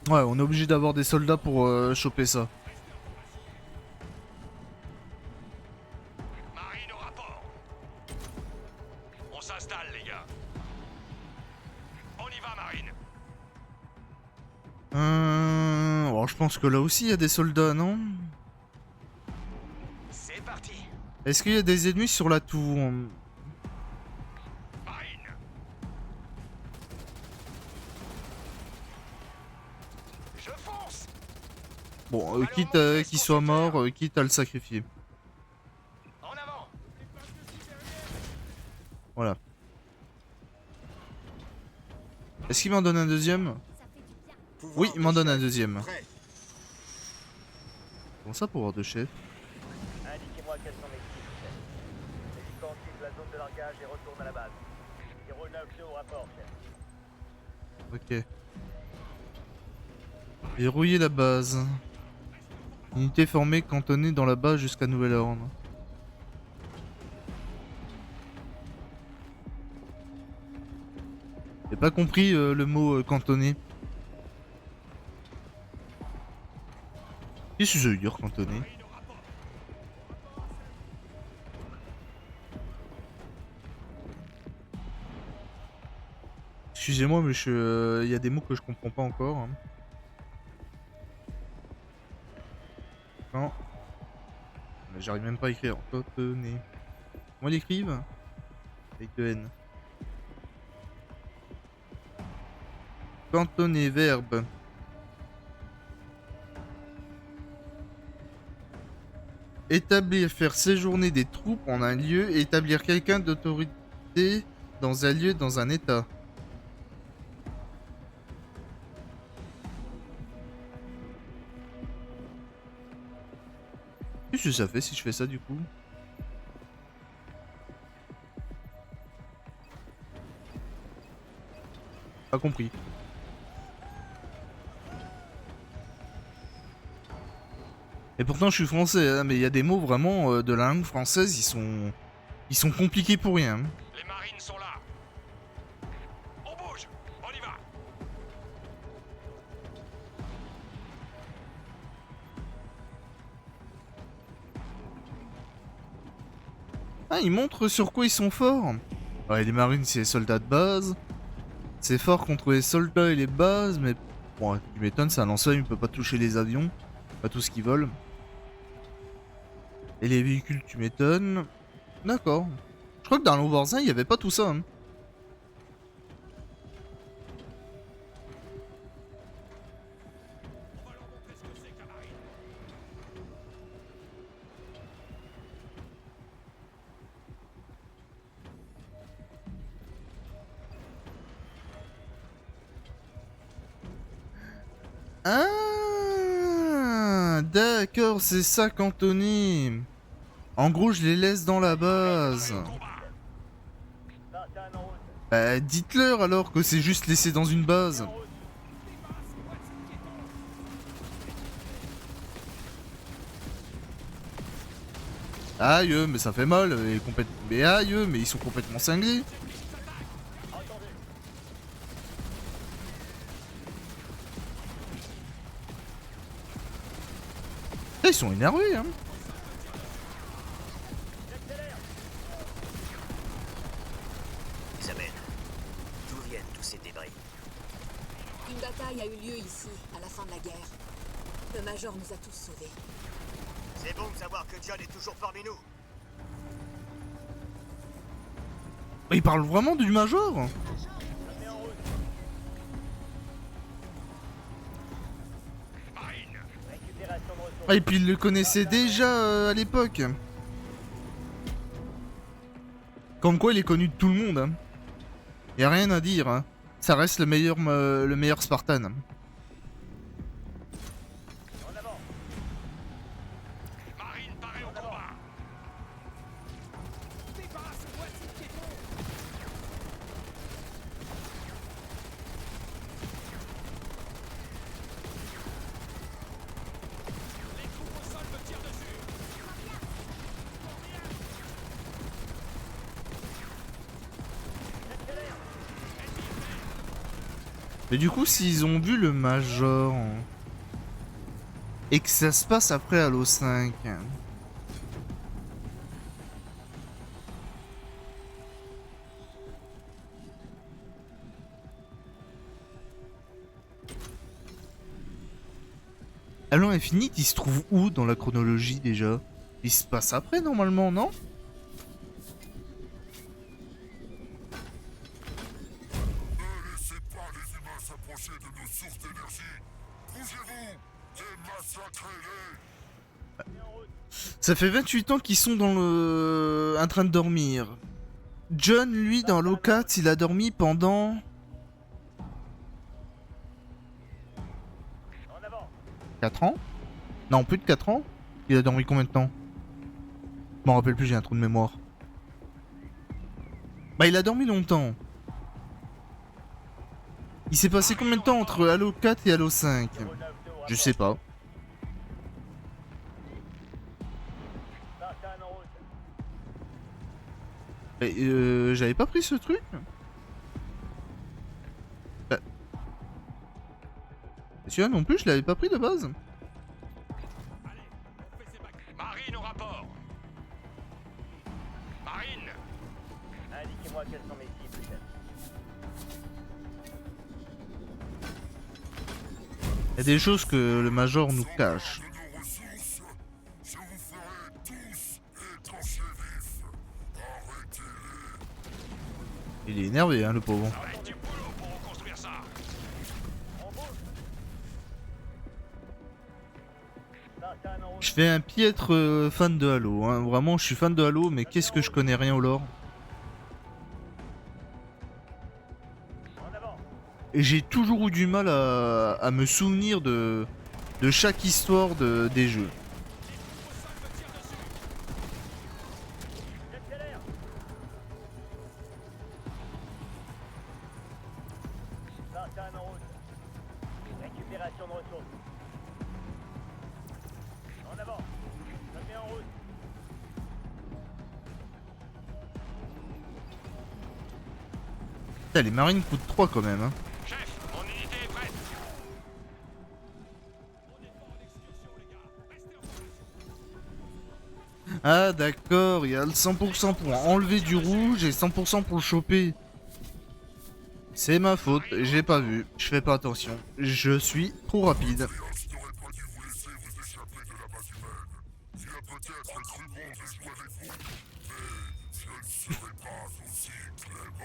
Ouais, on est obligé d'avoir des soldats pour choper ça. Marine au rapport. On s'installe, les gars. On y va, Marine. Alors je pense que là aussi il y a des soldats, non? C'est parti. Est-ce qu'il y a des ennemis sur la tour? Je fonce. Bon, quitte à qu'il soit mort, quitte à le sacrifier. En avant. Voilà. Est-ce qu'il m'en donne un deuxième? Oui, il m'en donne un deuxième. Comment ça pour avoir deux chefs? Indiquez-moi quels sont mes cibles, chef. L'équipement quitte la zone de largage et retourne à la base. 9 au rapport, chef. Ok. Verrouiller la base. Unité formée cantonnée dans la base jusqu'à nouvel ordre. J'ai pas compris le mot cantonné. Qu'est-ce que ça veut dire cantonné? Excusez-moi, mais il y a des mots que je comprends pas encore. Hein. Non. J'arrive même pas à écrire. Cantonné. Comment ils l'écrivent? Avec le N. Cantonné, verbe. Établir, faire séjourner des troupes en un lieu et établir quelqu'un d'autorité dans un lieu, dans un état. Qu'est-ce que ça fait si je fais ça du coup? Pas compris. Et pourtant je suis français, hein, mais il y a des mots vraiment de la langue française, ils sont compliqués pour rien. Les marines sont là. On bouge. On y va. Ah, ils montrent sur quoi ils sont forts. Ouais, les marines c'est les soldats de base. C'est fort contre les soldats et les bases, mais bon, tu m'étonnes, c'est un lance-flamme, il peut pas toucher les avions, pas tout ce qui vole. Et les véhicules, tu m'étonnes. D'accord. Je crois que dans l'Overzen, il y avait pas tout ça. Hein. Ah, d'accord, c'est ça cantonné. En gros, je les laisse dans la base. Bah, dites-leur alors que c'est juste laissé dans une base. Aïe, mais ça fait mal. Mais aïe, mais ils sont complètement cinglés. Ils sont énervés, hein. Isabelle, d'où viennent tous ces débris? Une bataille a eu lieu ici, à la fin de la guerre. Le Major nous a tous sauvés. C'est bon de savoir que John est toujours parmi nous. Il parle vraiment du Major? Ah, et puis il le connaissait déjà à l'époque. Comme quoi il est connu de tout le monde. Hein. Y a rien à dire. Hein. Ça reste le meilleur Spartan. Mais du coup, s'ils ont vu le Major et que ça se passe après Halo 5, Halo Infinite, il se trouve où dans la chronologie déjà? Il se passe après normalement, non? Ça fait 28 ans qu'ils sont dans en train de dormir. John, lui, dans Halo 4, il a dormi pendant... 4 ans? Non, plus de 4 ans? Il a dormi combien de temps? Je m'en rappelle plus, j'ai un trou de mémoire. Bah, il a dormi longtemps. Il s'est passé combien de temps entre Halo 4 et Halo 5? Je sais pas. Spartan en route. J'avais pas pris ce truc? Bah... Celui-là non plus, je l'avais pas pris de base. Marine au rapport. Marine. Indiquez-moi quelles sont mes cibles, chef. Il y a des choses que le Major nous cache. Il est énervé, hein, le pauvre. Ça va être du boulot pour reconstruire ça. On bouge. Spartan en route. Je fais un piètre fan de Halo, hein. Vraiment, je suis fan de Halo, mais qu'est-ce que je connais rien au lore. En avant. Et j'ai toujours eu du mal à me souvenir de chaque histoire des jeux. J'accélère. Spartan en route. Récupération de ressources. En avant. Je mets en route. Putain, les marines coûtent 3 quand même, hein. Chef, mon unité est prête. Ah d'accord, il y a le 100% pour enlever du rouge et 100% pour le choper. C'est ma faute, j'ai pas vu, je fais pas attention. Je suis trop rapide.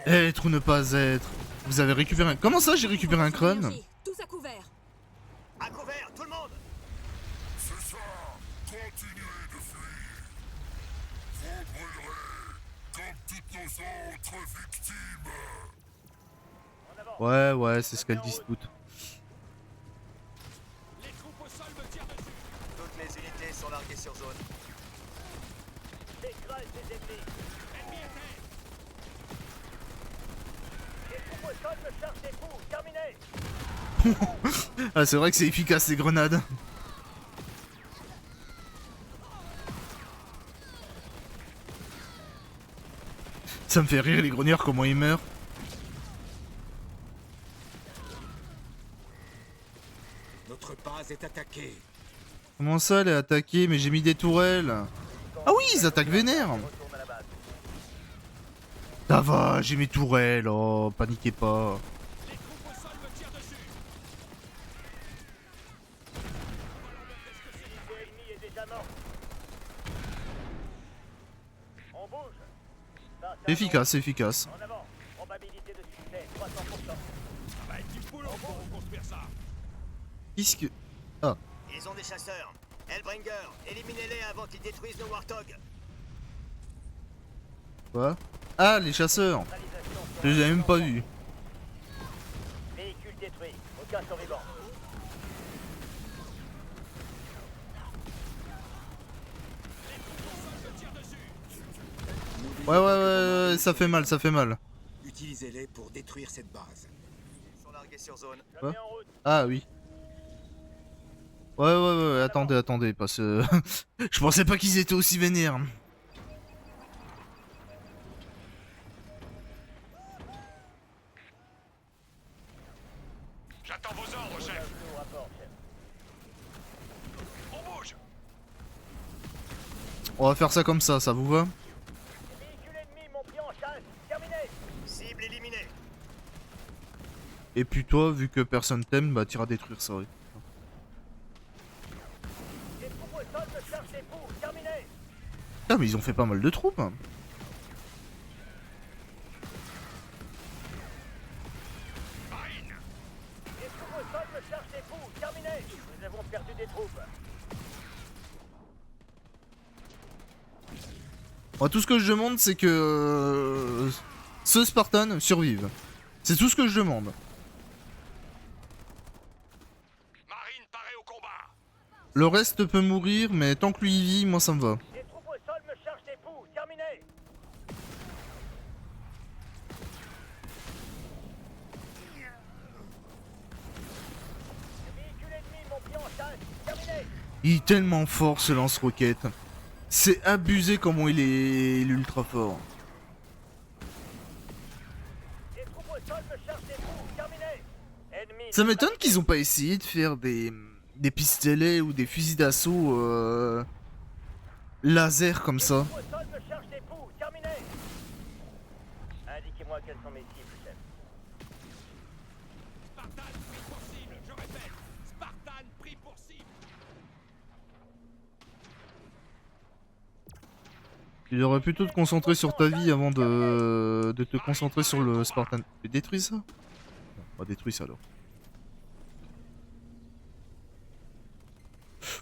Être ou ne pas être. Vous avez récupéré un... Comment ça j'ai récupéré un crâne? Énergie, tous à couvert. À couvert, tout le monde! C'est ça. Continuez de fuir. Vous brûlerez comme toutes nos autres victimes. En avant. Ouais, ouais, c'est ce qu'elles disent toutes. Les troupes au sol me tirent dessus. Toutes les unités sont larguées sur zone. J'écrase les ennemis. Ennemi à terre. Les troupes au sol me chargent des coups. Terminé. Ah c'est vrai que c'est efficace ces grenades. Ça me fait rire les grognards comment ils meurent. Notre base est attaquée. Comment ça elle est attaquée? Mais j'ai mis des tourelles. Ah oui ils attaquent vénère. Retourne à la base. Ça va, j'ai mes tourelles, oh paniquez pas. Les troupes au sol me tirent dessus. L'unité ennemie est déjà morte. On bouge. Spartan en Efficace, efficace. route. En avant. Probabilité de succès 300%. Ça va être du boulot pour reconstruire ça. Qu'est-ce que... Ils ont des chasseurs. Hellbringer, éliminez-les avant qu'ils détruisent nos Warthogs. Quoi? Ah les chasseurs. Centralisation sur Je les ai un même pas enfant. vus. Véhicule détruit. Aucun survivant. Ouais, ça fait mal, ça fait mal. Utilisez-les pour détruire cette base. Ils sont largués sur zone. Je Quoi mets en route. Ah oui. Ouais, attendez, parce que... Je pensais pas qu'ils étaient aussi vénères. J'attends vos ordres, chef. Au rapport, chef. On bouge. On va faire ça comme ça vous va? Les véhicules ennemis m'ont pris en chasse. Terminé. Cible éliminée. Et puis toi, vu que personne t'aime, bah t'iras détruire ça, oui. Les troupes au sol me chargent des coups. Terminé. Ah mais ils ont fait pas mal de troupes. Hein. Marine. Les troupes au sol me chargent des coups. Terminé. Nous avons perdu des troupes. Moi, tout ce que je demande, c'est que ce Spartan survive. C'est tout ce que je demande. Marine parée au combat. Le reste peut mourir, mais tant que lui il vit, moi ça me va. Les troupes au sol me chargent des coups. Terminé. Il est tellement fort ce lance-roquette. C'est abusé comment il est ultra fort. Les troupes au sol me chargent des trous. Terminé. Ennemi. Ça m'étonne qu'ils ont pas essayé de faire des pistolets ou des fusils d'assaut laser comme ça. Les troupes au sol me chargent des poux. Terminé. Indiquez-moi quelles sont mes cibles, chef. Spartan pris pour cible, je répète. Spartan pris pour cible. Tu aurais plutôt te concentrer sur ta vie avant de te concentrer sur le Spartan. Tu détruis ça? Non, on va détruire ça alors.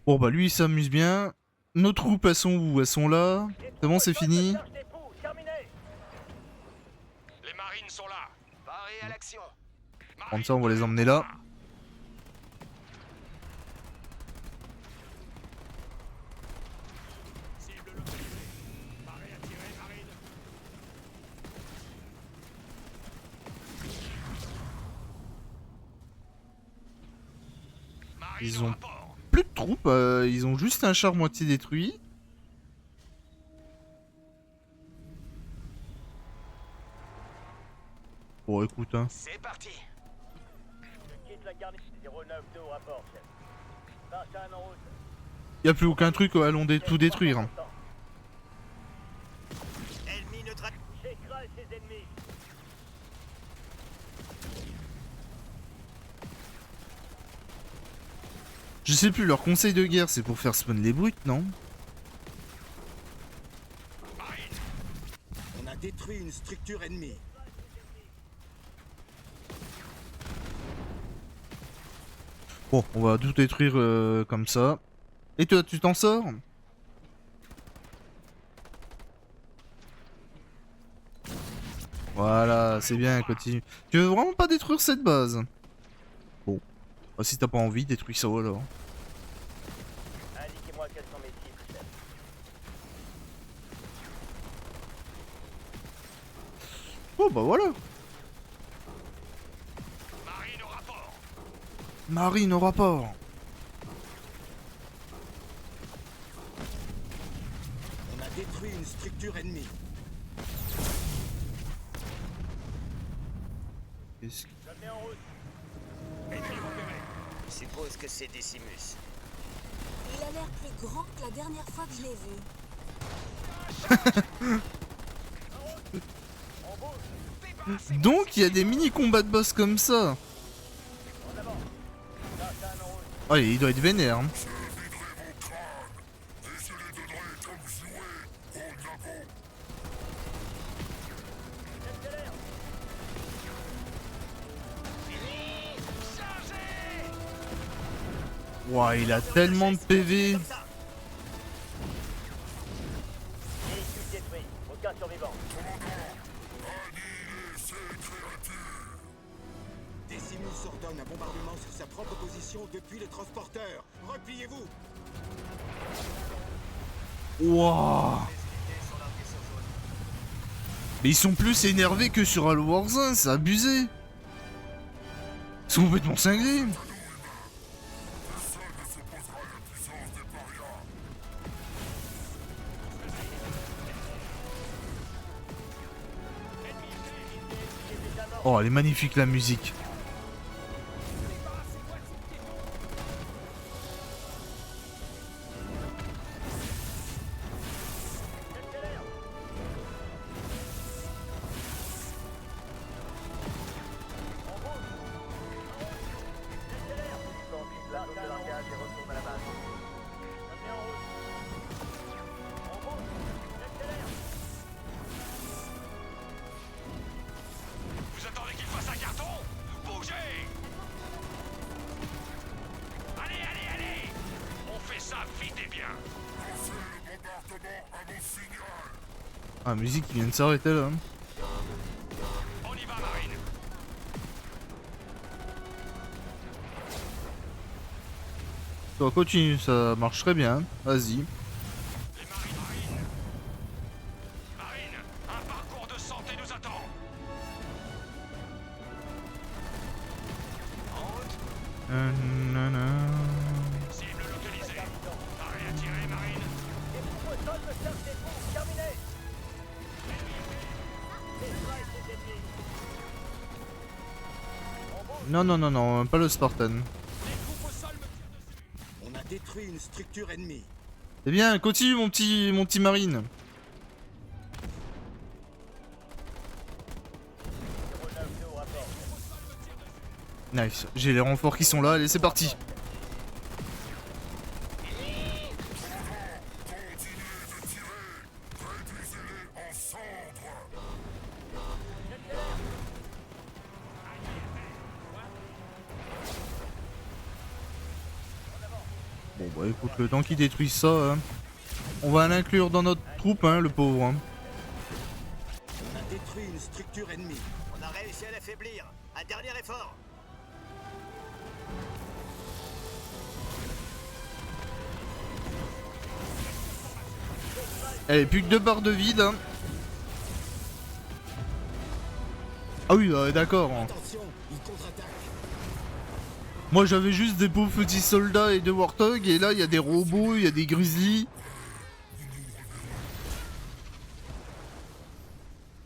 Bon bah lui il s'amuse bien. Nos troupes elles sont où? Elles sont là. C'est bon, c'est fini. Les marines sont là. Parés à l'action. Comme ça on va les emmener là. Cible localisée. Parés à tirer, marine. Marine Ils au ont rapport. plus de troupes, ils ont juste un char moitié détruit. Bon écoute hein. C'est parti. Je quitte la garnison 092 au rapport, chef. Spartan en route. Y a plus aucun truc, allons tout détruire. Ennemi neutralisé. J'écrase ses ennemis. Je sais plus, leur conseil de guerre c'est pour faire spawn les brutes, non? On a détruit une structure ennemie. Bon, on va tout détruire comme ça. Et toi, tu t'en sors? Voilà, c'est bien, continue. Tu veux vraiment pas détruire cette base? Bon. Bah, si t'as pas envie, détruis ça alors. Indiquez-moi quelles sont mes cibles, chef. Bon, bah voilà. Marine au rapport. Marine au rapport. On a détruit une structure ennemie. Qu'est-ce que... Je me mets en route. Ennemi repéré. Je suppose que c'est Décimus. Il a l'air plus grand que la dernière fois que je l'ai vu. Donc, il y a des mini-combats de boss comme ça. Oh, il doit être vénère. Hein. Ouah, il a tellement de PV. Véhicule détruit. Aucun survivant. Décimus ordonne un bombardement sur sa propre position depuis le transporteur. Repliez-vous. Ouah. Mais ils sont plus énervés que sur Halo Wars 1, c'est abusé. Ils sont complètement cinglés. Oh, elle est magnifique la musique. Vous attendez qu'il fasse un carton? Bougez! Allez, allez, allez! On fait ça vite et bien. Ah, la musique qui vient de s'arrêter là. On y va, marine. Toi, continue, ça marche très bien. Vas-y. Les marines. Marine, un parcours de santé nous attend. En route. Nanana. Cible localisée. Non, non, non, non, pas le Spartan. On a détruit une structure ennemie. Eh bien, continue mon petit marine. Nice, j'ai les renforts qui sont là, allez c'est parti. Bon bah écoute, le temps qu'il détruise ça, hein, on va l'inclure dans notre troupe, hein, le pauvre. Hein. On a détruit une structure ennemie. On a réussi à l'affaiblir. Un dernier effort. Allez, plus que 2 barres de vide. Hein. Ah oui, d'accord. Attention, il contre-attaque. Moi j'avais juste des pauvres petits soldats et des warthogs, et là il y a des robots, il y a des grizzlies.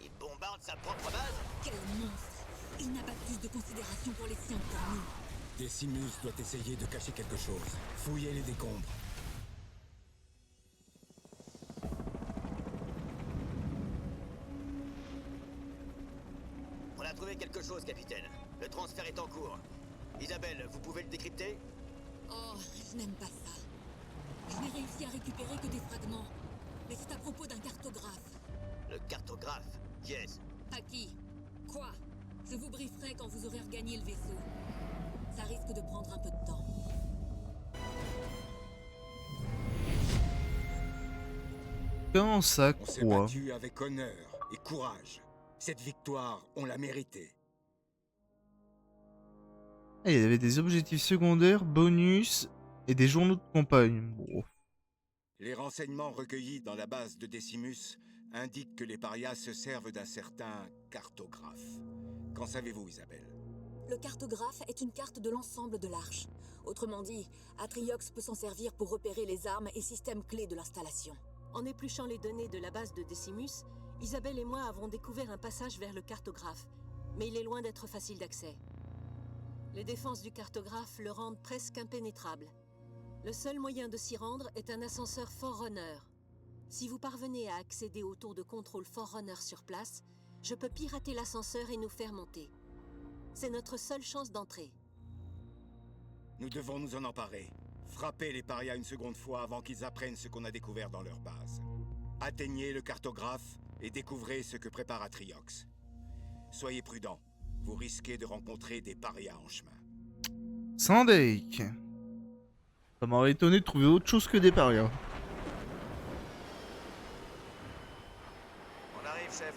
Il bombarde sa propre base. Quel monstre! Il n'a pas plus de considération pour les siens que pour nous. Decimus doit essayer de cacher quelque chose. Fouillez les décombres. On a trouvé quelque chose, capitaine. Le transfert est en cours. Isabelle, vous pouvez le décrypter? Oh, je n'aime pas ça. Je n'ai réussi à récupérer que des fragments. Mais c'est à propos d'un cartographe. Le cartographe? Yes. À qui? Quoi? Je vous brieferai quand vous aurez regagné le vaisseau. Ça risque de prendre un peu de temps. Comment ça, On s'est quoi? battu avec honneur et courage. Cette victoire, on l'a méritée. Ah, il y avait des objectifs secondaires, bonus et des journaux de campagne. Bon. Les renseignements recueillis dans la base de Decimus indiquent que les parias se servent d'un certain cartographe. Qu'en savez-vous, Isabelle? Le cartographe est une carte de l'ensemble de l'Arche. Autrement dit, Atriox peut s'en servir pour repérer les armes et systèmes clés de l'installation. En épluchant les données de la base de Decimus, Isabelle et moi avons découvert un passage vers le cartographe, mais il est loin d'être facile d'accès. Les défenses du cartographe le rendent presque impénétrable. Le seul moyen de s'y rendre est un ascenseur Forerunner. Si vous parvenez à accéder au tour de contrôle Forerunner sur place, je peux pirater l'ascenseur et nous faire monter. C'est notre seule chance d'entrer. Nous devons nous en emparer. Frappez les parias une seconde fois avant qu'ils apprennent ce qu'on a découvert dans leur base. Atteignez le cartographe et découvrez ce que prépare Atriox. Soyez prudents. Vous risquez de rencontrer des parias en chemin. Sandek. Ça m'aurait étonné de trouver autre chose que des parias. On arrive, chef.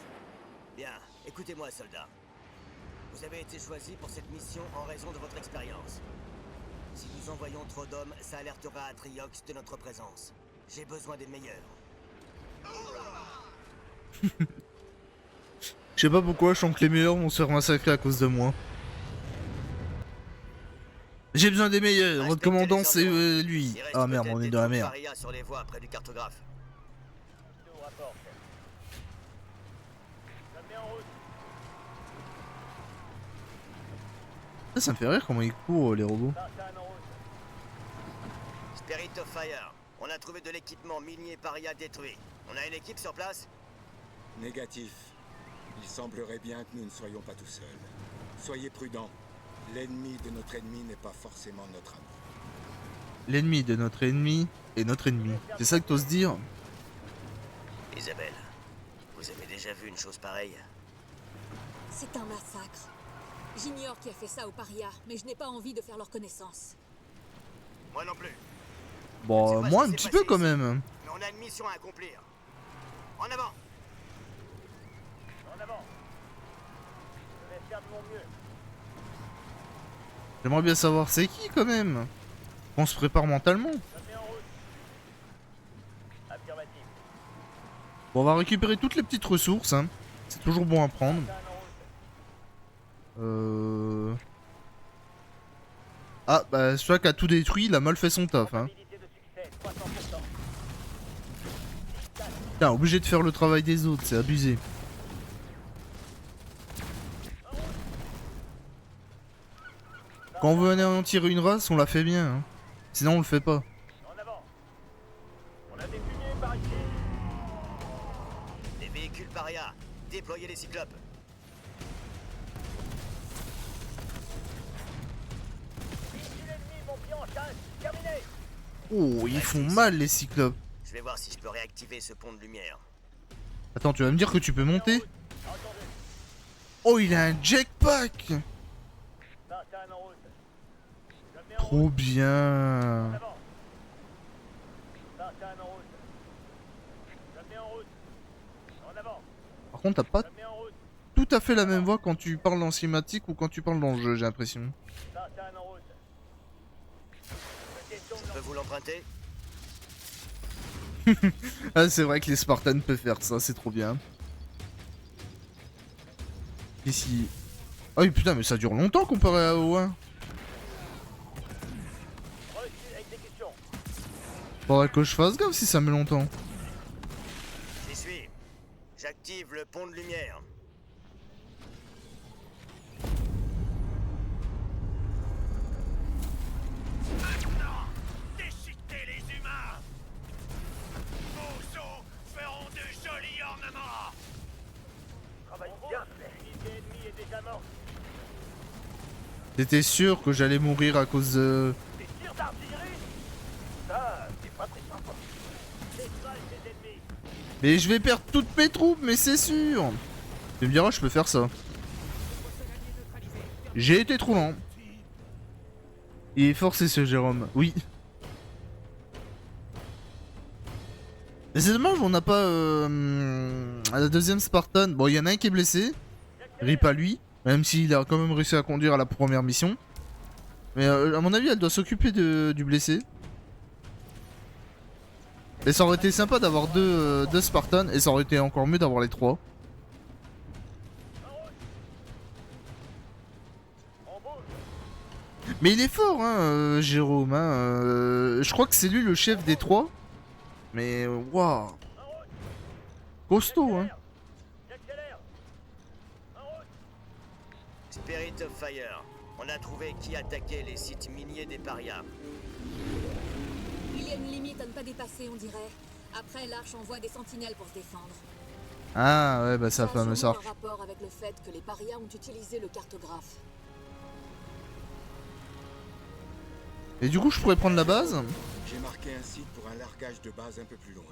Bien, écoutez-moi, soldat. Vous avez été choisi pour cette mission en raison de votre expérience. Si nous envoyons trop d'hommes, ça alertera Atriox de notre présence. J'ai besoin des meilleurs. Je sais pas pourquoi, je sens que les meilleurs vont se faire massacrer à cause de moi. J'ai besoin des meilleurs, votre commandant c'est lui. Ah merde, on est dans la merde. Sur les voies près du cartographe. Au rapport, chef. Ça me met en route. Ça me fait rire comment ils courent les robots. Spartan en route. Spirit of Fire. On a trouvé de l'équipement minier paria détruit. On a une équipe sur place? Négatif. Il semblerait bien que nous ne soyons pas tout seuls. Soyez prudents. L'ennemi de notre ennemi n'est pas forcément notre ami. L'ennemi de notre ennemi est notre ennemi. C'est ça que t'oses dire? Isabelle, vous avez déjà vu une chose pareille? C'est un massacre. J'ignore qui a fait ça aux parias, mais je n'ai pas envie de faire leur connaissance. Moi non plus. Bon, moi un petit peu quand même. Mais on a une mission à accomplir. En avant! En avant. Je vais faire de mon mieux. J'aimerais bien savoir c'est qui quand même. On se prépare mentalement. Ça me met en route. Affirmatif. Bon, on va récupérer toutes les petites ressources. Hein. C'est toujours bon à prendre. Ah, bah celui-là qui a tout détruit, il a mal fait son taf. Hein. Putain, obligé de faire le travail des autres, c'est abusé. Quand on veut anéantir une race, on la fait bien. Hein. Sinon, on le fait pas. En avant. On a des fusées par ici. Les véhicules paria, déployez les cyclopes. Missile ennemi, mon pied en chasse. Terminé. Oh, ils font mal les cyclopes. Je vais voir si je peux réactiver ce pont de lumière. Attends, tu vas me dire que tu peux monter? Attendez. Oh, il a un jetpack. Spartan en route. Je mets en Trop route. bien. En avant. Spartan en route. Je mets en route. En avant. Par contre, t'as pas Je mets en route. tout à fait la même voix quand tu parles en cinématique ou quand tu parles dans le jeu, j'ai l'impression. Spartan en route. Je détourne Je peux vous l'emprunter? Ah, c'est vrai que les Spartans peuvent faire ça, c'est trop bien. Ici. Ah oui, putain, mais ça dure longtemps comparé à O1. reçu exécution. Faudrait que je fasse gaffe si ça met longtemps. J'y suis. J'active le pont de lumière. Maintenant, déchiquetez les humains. Vos os feront de jolis ornements. Travail bien fait. L'unité ennemie est déjà morte. T'étais sûr que j'allais mourir à cause de... Des tirs d'artillerie. Ça, c'est pas très sympa. Décrage les ennemis. Mais je vais perdre toutes mes troupes, mais c'est sûr. Tu me diras, je peux faire ça. J'ai été trop lent. Il est forcé ce Jérôme, oui. Mais c'est dommage, on n'a pas la deuxième Spartan. Bon, il y en a un qui est blessé. Rip à lui. Même s'il a quand même réussi à conduire à la première mission. Mais à mon avis, elle doit s'occuper du blessé. Et ça aurait été sympa d'avoir deux Spartans. Et ça aurait été encore mieux d'avoir les 3. Mais il est fort, hein, Jérôme. Hein, je crois que c'est lui le chef des 3. Mais waouh. Costaud, hein. Spirit of Fire. On a trouvé qui attaquait les sites miniers des parias. Il y a une limite à ne pas dépasser, on dirait. Après, l'Arche envoie des sentinelles pour se défendre. Ah ouais, bah sa Ça a fameuse sûrement arche. un rapport avec le fait que les parias ont utilisé le cartographe. Et du coup, je pourrais prendre la base. J'ai marqué un site pour un largage de base un peu plus loin.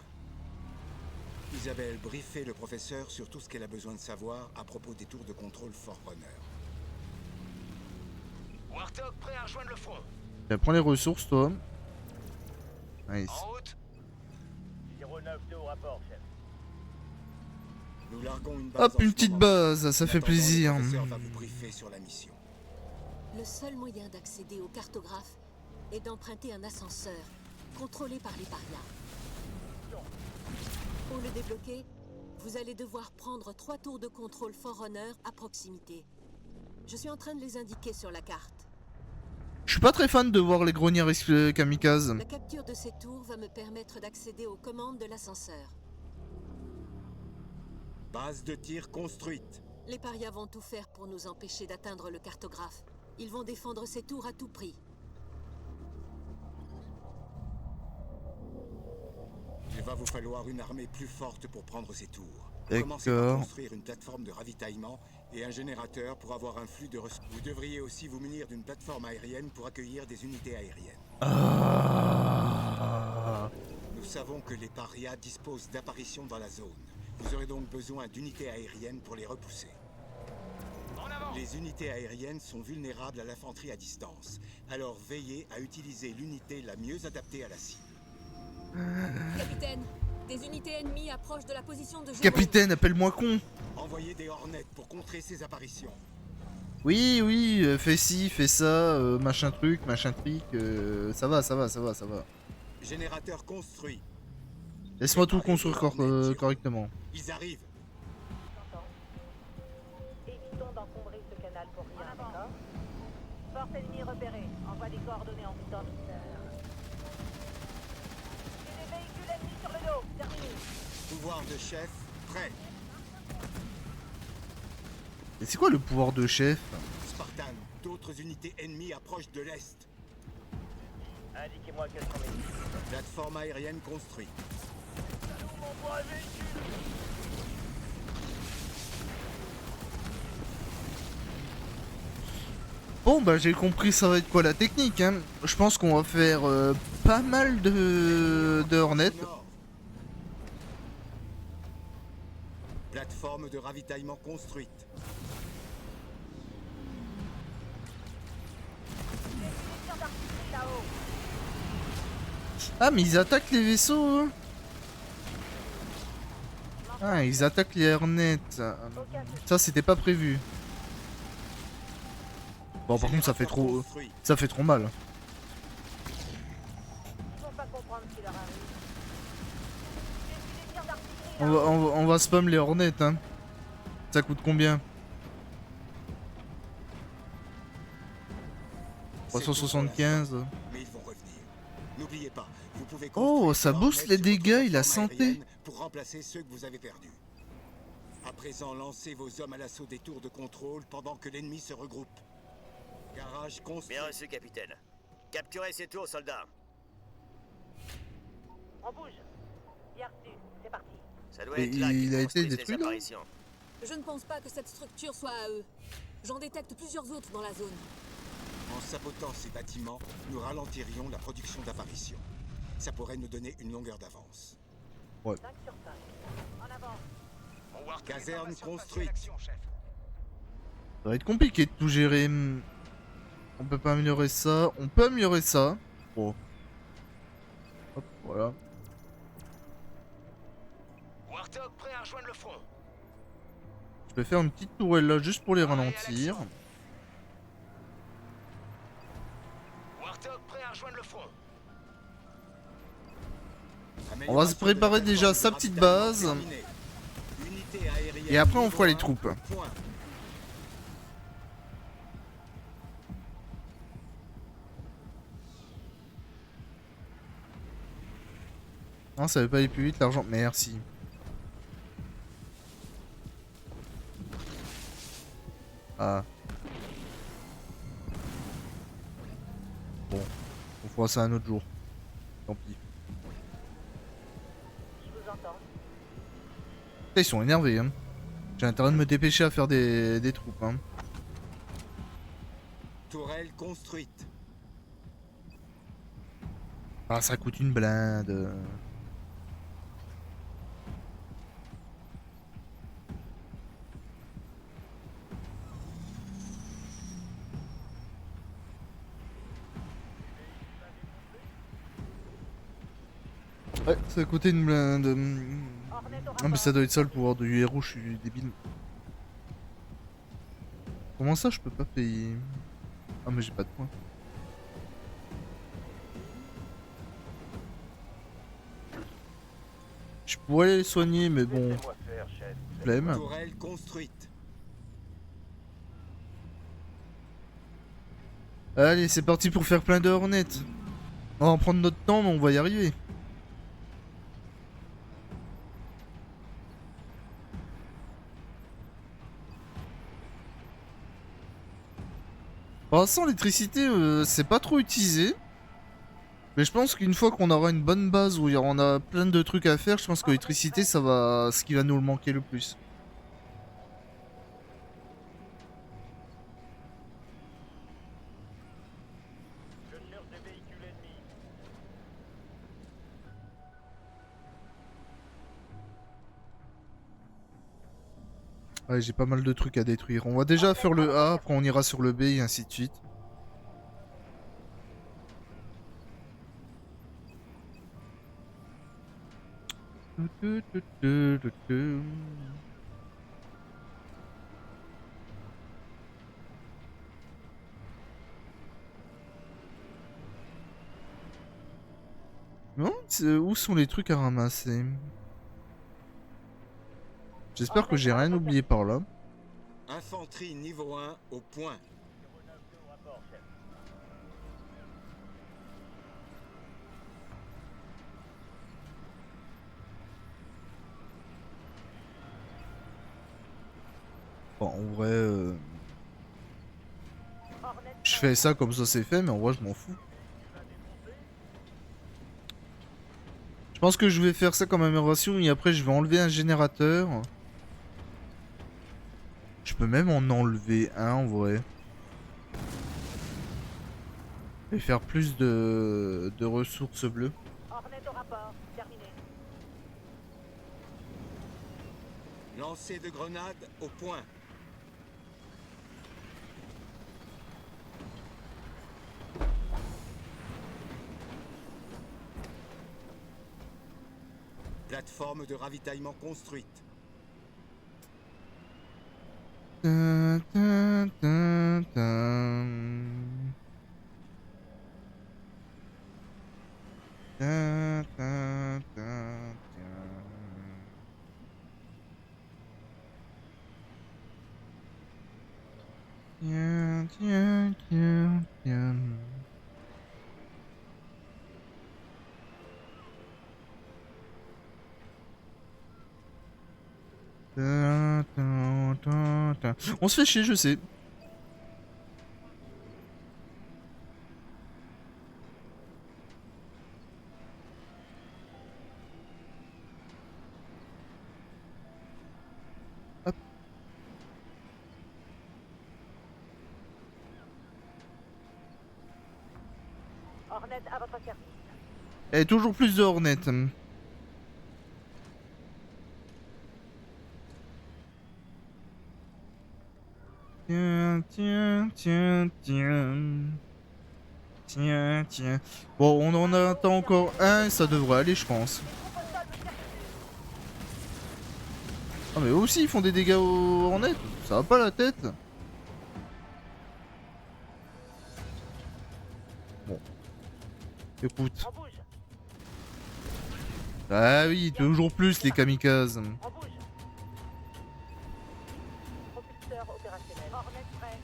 Isabelle, briefez le professeur sur tout ce qu'elle a besoin de savoir à propos des tours de contrôle Forerunner. Warthog prêt à rejoindre le front. Prends les ressources, toi. Nice. En route. 092 au rapport, chef. Nous larguons une base. Hop, en une ce petite moment. base, ça En fait attendant, plaisir. Le professeur va vous briefer sur la mission. Le seul moyen d'accéder au cartographe est d'emprunter un ascenseur, contrôlé par les parias. Pour le débloquer, vous allez devoir prendre 3 tours de contrôle Forerunner à proximité. Je suis en train de les indiquer sur la carte. Je suis pas très fan de voir les grognards kamikazes. La capture de ces tours va me permettre d'accéder aux commandes de l'ascenseur. Base de tir construite. Les parias vont tout faire pour nous empêcher d'atteindre le cartographe. Ils vont défendre ces tours à tout prix. Il va vous falloir une armée plus forte pour prendre ces tours. D'accord. Commencez par construire une plateforme de ravitaillement et un générateur pour avoir un flux de ressources. Vous devriez aussi vous munir d'une plateforme aérienne pour accueillir des unités aériennes. Nous savons que les parias disposent d'apparitions dans la zone. Vous aurez donc besoin d'unités aériennes pour les repousser. Les unités aériennes sont vulnérables à l'infanterie à distance. Alors veillez à utiliser l'unité la mieux adaptée à la cible. Capitaine, des unités ennemies approchent de la position de Jérôme. Capitaine, appelle-moi con. Envoyez des Hornets pour contrer ces apparitions. Oui, oui, fais ci, fais ça, machin truc, ça va. Générateur construit. Laisse-moi tout construire correctement. Ils arrivent. Évitons d'encombrer ce canal pour rien, d'accord? Force ennemie repérée. Envoie des coordonnées en temps militaire. J'ai des véhicules ennemis sur le dos. Terminé. Pouvoir de chef, prêt. Et c'est quoi le pouvoir de chef? Spartan, D'autres unités ennemies approchent de l'est. Indiquez-moi quelles sont mes cibles. Plateforme aérienne construite. Mon bras véhicule. Bon bah j'ai compris ça va être quoi la technique hein. Je pense qu'on va faire pas mal de Hornet. Plateforme de ravitaillement construite. Ah mais ils attaquent les vaisseaux eux. Ah ils attaquent les Hornets. Ça c'était pas prévu. Bon par contre ça fait trop mal. Ils vont pas comprendre ce qui leur arrive. On va spam les Hornets hein. Ça coûte combien? 375. Mais ils vont revenir. N'oubliez pas, vous pouvez Oh, ça booste les dégâts et la santé. Pour remplacer ceux que vous avez perdus. À présent, lancez vos hommes à l'assaut des tours de contrôle pendant que l'ennemi se regroupe. Garage construit. Bien reçu, capitaine. Capturez ces tours, soldats. On bouge. Bien reçu. C'est parti. Ça doit Et être là il qu'ils a été construisent les détruit, là apparitions. Je ne pense pas que cette structure soit à eux. J'en détecte plusieurs autres dans la zone. En sabotant ces bâtiments, nous ralentirions la production d'apparitions. Ça pourrait nous donner une longueur d'avance. Ouais. 5 sur 5. En avant. Caserne construite. Ça va être compliqué de tout gérer. On peut pas améliorer ça. On peut améliorer ça. Oh. Hop, voilà. Warthog prêt à rejoindre le front. Je vais faire une petite tourelle là juste pour les ralentir. Warthog prêt à rejoindre le front. On va se préparer déjà sa petite base. Et après on fera les troupes. Non, ça veut pas aller plus vite l'argent. Merci. Ah. Bon. On fera ça un autre jour. Tant pis. Je vous entends. Ils sont énervés hein. J'ai intérêt de me dépêcher à faire des troupes hein. Tourelle construite. Ah ça coûte une blinde. Ouais, ça a coûté une blinde. Ah mais ça doit être ça le pouvoir du héros, je suis débile. Comment ça je peux pas payer? Ah mais j'ai pas de points. Je pourrais aller les soigner mais bon. Flemme. Tourelle construite. Allez c'est parti pour faire plein de Hornets. On va prendre notre temps mais on va y arriver. Pour l'instant, l'électricité, c'est pas trop utilisé. Mais je pense qu'une fois qu'on aura une bonne base où on a plein de trucs à faire, je pense que l'électricité, ça va... ce qui va nous le manquer le plus. Je cherche des véhicules ennemis. Ouais, j'ai pas mal de trucs à détruire. On va déjà faire le A, après on ira sur le B et ainsi de suite. Non, où sont les trucs à ramasser? J'espère que j'ai rien oublié par là. Infanterie niveau 1 au point. Bon, en vrai... je fais ça comme ça c'est fait, mais en vrai je m'en fous. Je pense que je vais faire ça comme amélioration et après je vais enlever un générateur. Je peux même en enlever un en vrai. Et faire plus de ressources bleues. Hornet au rapport. Terminé. Lancer de grenades au point. Plateforme de ravitaillement construite. Tin, tin, tin, tin. Tin, tin, tin, tin. Tiens, tiens, tiens. Tin, tin, tin, tin. On se fait chier, je sais. Hop. Hornet à votre service. Et toujours plus de Hornet. Tiens, tiens, tiens, tiens. Tiens, tiens. Bon, on en attend encore un, ça devrait aller, je pense. Ah, mais eux aussi, ils font des dégâts aux Hornets. Ça va pas la tête. Bon. Écoute. Ah oui, toujours plus les kamikazes. Propulseur opérationnel. Hornet prêt.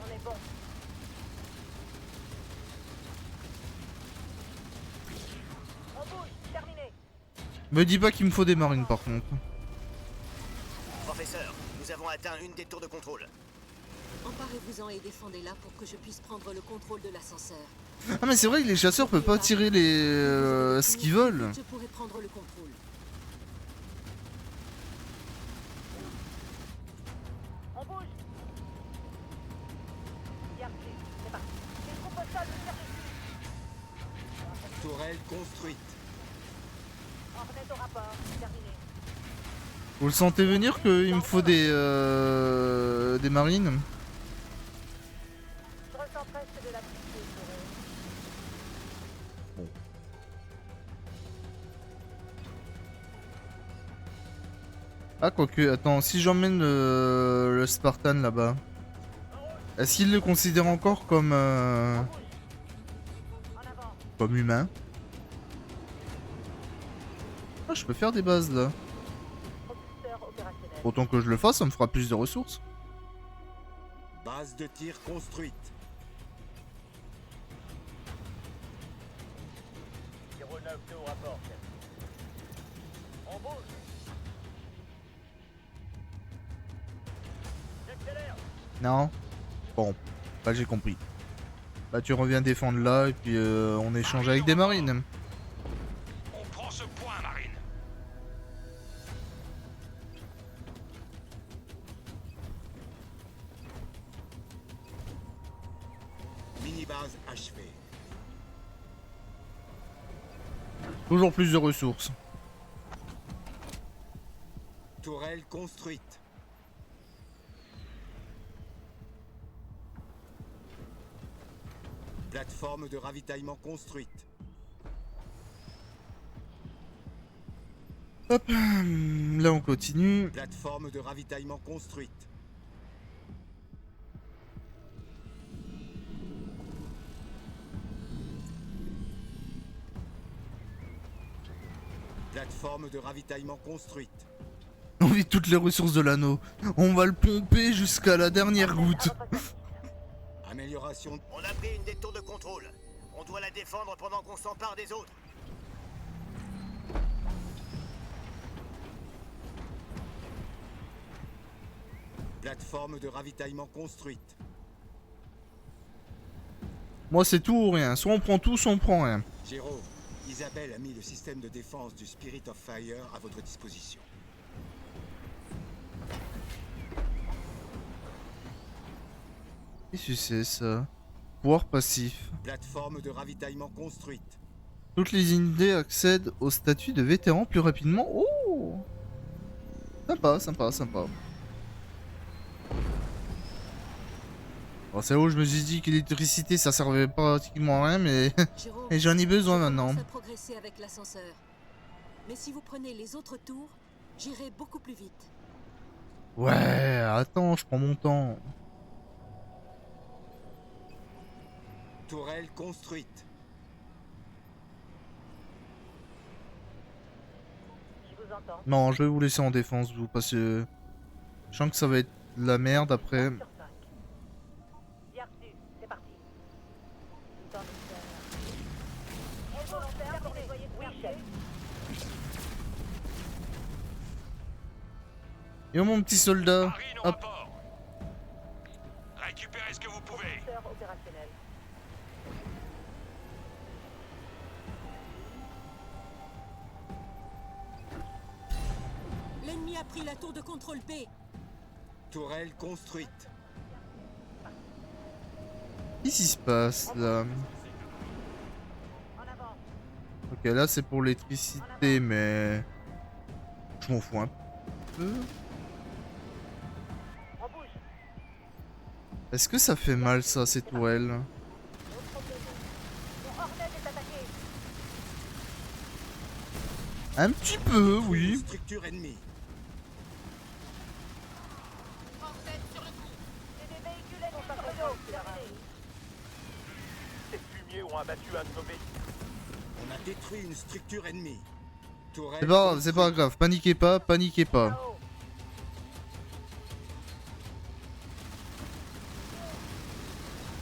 On est bon. On bouge. Terminé. Me dis pas qu'il me faut des marines par contre. Professeur, nous avons atteint une des tours de contrôle. Emparez-vous-en et défendez-la pour que je puisse prendre le contrôle de l'ascenseur. Ah mais c'est vrai que les chasseurs peuvent pas tirer les ce qu'ils veulent. Je pourrai prendre le contrôle. On bouge. Bien pris. C'est parti. Les troupes au sol, nous tirent dessus. Tourelle construite. Hornet au rapport. Terminé. Vous le sentez venir qu'il me faut des marines? Je ressens presque de la pitié pour eux. Ah quoique, attends, si j'emmène le Spartan là-bas, est-ce qu'il le considère encore comme humain? Ah, je peux faire des bases là. Autant que je le fasse, ça me fera plus de ressources. Base de tir construite. 09 au rapport. On bouge. J'accélère. Non? Bon, bah j'ai compris. Bah tu reviens défendre là et puis on échange avec des marines. On prend ce point, Marine. Mini-base achevée. Toujours plus de ressources. Tourelle construite. Plateforme de ravitaillement construite. Hop, là on continue. Plateforme de ravitaillement construite. Plateforme de ravitaillement construite. On vit toutes les ressources de l'anneau. On va le pomper jusqu'à la dernière goutte. Amélioration. On a pris une des tours de contrôle. On doit la défendre pendant qu'on s'empare des autres. Plateforme de ravitaillement construite. Moi, c'est tout ou rien. Soit on prend tout, soit on prend rien. Jérôme, Isabelle a mis le système de défense du Spirit of Fire à votre disposition. Qu'est-ce que c'est ça? Pouvoir passif. Plateforme de ravitaillement construite. Toutes les unités accèdent au statut de vétéran plus rapidement. Oh! Sympa, sympa, sympa. Bon, c'est là où je me suis dit que l'électricité ça servait pratiquement à rien, mais Jérôme, et j'en ai besoin je maintenant. commence à progresser avec l'ascenseur. Mais si vous prenez les autres tours, j'irai beaucoup plus vite. Ouais, attends, je prends mon temps. Tourelle construite. Je vous entends. Non, je vais vous laisser en défense, vous, parce que je sens que ça va être de la merde après. Bien reçu, c'est parti. Temps de faire. Volontaire pour nettoyer ce quartier. Et mon petit soldat. Marine au Hop. rapport. Récupérez ce que vous pouvez. Propulseur opérationnel. L'ennemi a pris la tour de contrôle B. Tourelle construite. Qu'est-ce qui se passe là? Ok, là c'est pour l'électricité, mais je m'en fous un peu. On bouge. Est-ce que ça fait mal ça, ces tourelles? Mon Hornet est attaqué. Un petit peu, oui. Structure ennemie. J'ai des véhicules ennemis sur le dos. Terminé. Ces fumiers ont abattu un de nos véhicules. On a détruit une structure ennemie. Tourelle C'est pas grave, paniquez pas, paniquez pas. Là-haut.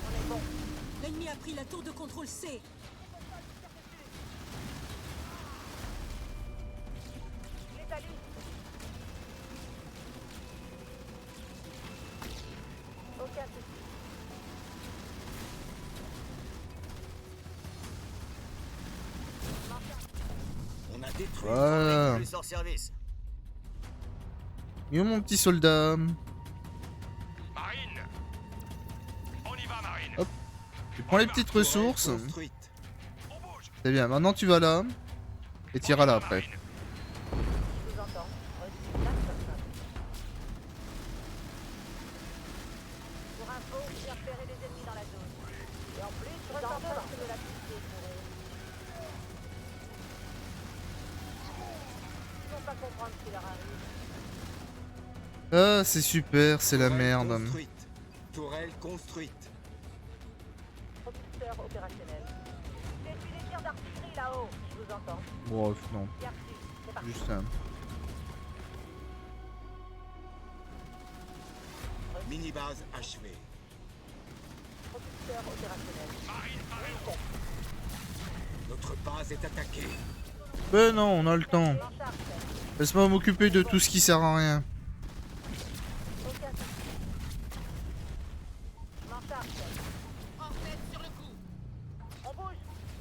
On est bon. L'ennemi a pris la tour de contrôle C. Je les salue. Aucun souci. On a détruit. Voilà. Plus hors service. Et mon petit soldat. Marine. On y va, Marine. Hop. Tu prends les petites ressources. Construite. On bouge. C'est bien, maintenant tu vas là. Et tu iras là après. Je vous entends. Reçu. 4 personnes. Pour info, j'ai repéré des ennemis dans la zone. Et en plus, je ressens de la pitié pour eux. Ils vont pas comprendre ce qui leur arrive. Ah, c'est super, c'est la Tourelle merde. construite. Tourelle construite. Propulseur opérationnel. J'essuie des tirs d'artillerie là-haut. Je vous entends. Bref, non. Bien reçu. C'est parti. Juste un. Mini-base achevée. Propulseur opérationnel. Marine, parée au fond. Notre base est attaquée. Mais non, on a le temps. En charge. Laisse-moi m'occuper de tout ce qui sert à rien. Aucun souci. Je m'en charge. Hornet sur le coup. On bouge.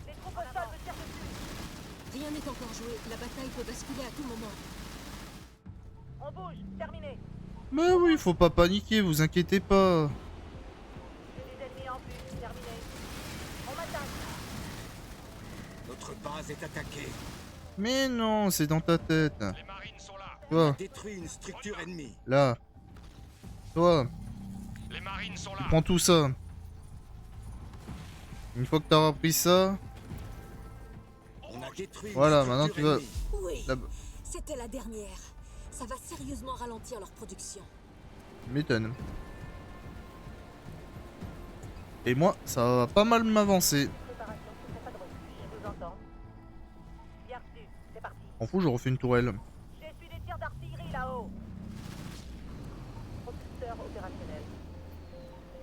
Les troupes au sol me tirent dessus. Rien n'est encore joué. La bataille peut basculer à tout moment. On bouge. Terminé. Mais oui, faut pas paniquer, vous inquiétez pas. J'ai des ennemis en vue. Terminé. On m'attaque. Notre base est attaquée. Mais non, c'est dans ta tête. Les marines sont là. Toi, Détruit une structure ennemie. là. Toi, Les marines sont là. prends tout ça. Une fois que t'auras pris ça, On a détruit une voilà, structure maintenant tu vas... ennemie. Oui, là-bas. c'était la dernière. Ça va sérieusement ralentir leur production. M'étonne. Et moi, ça va pas mal m'avancer. Préparation sous état de refus. Je vous entends. Bien reçu. C'est parti. En fous, je refais une tourelle. J'essuie des tirs d'artillerie là-haut. Propulseur opérationnel.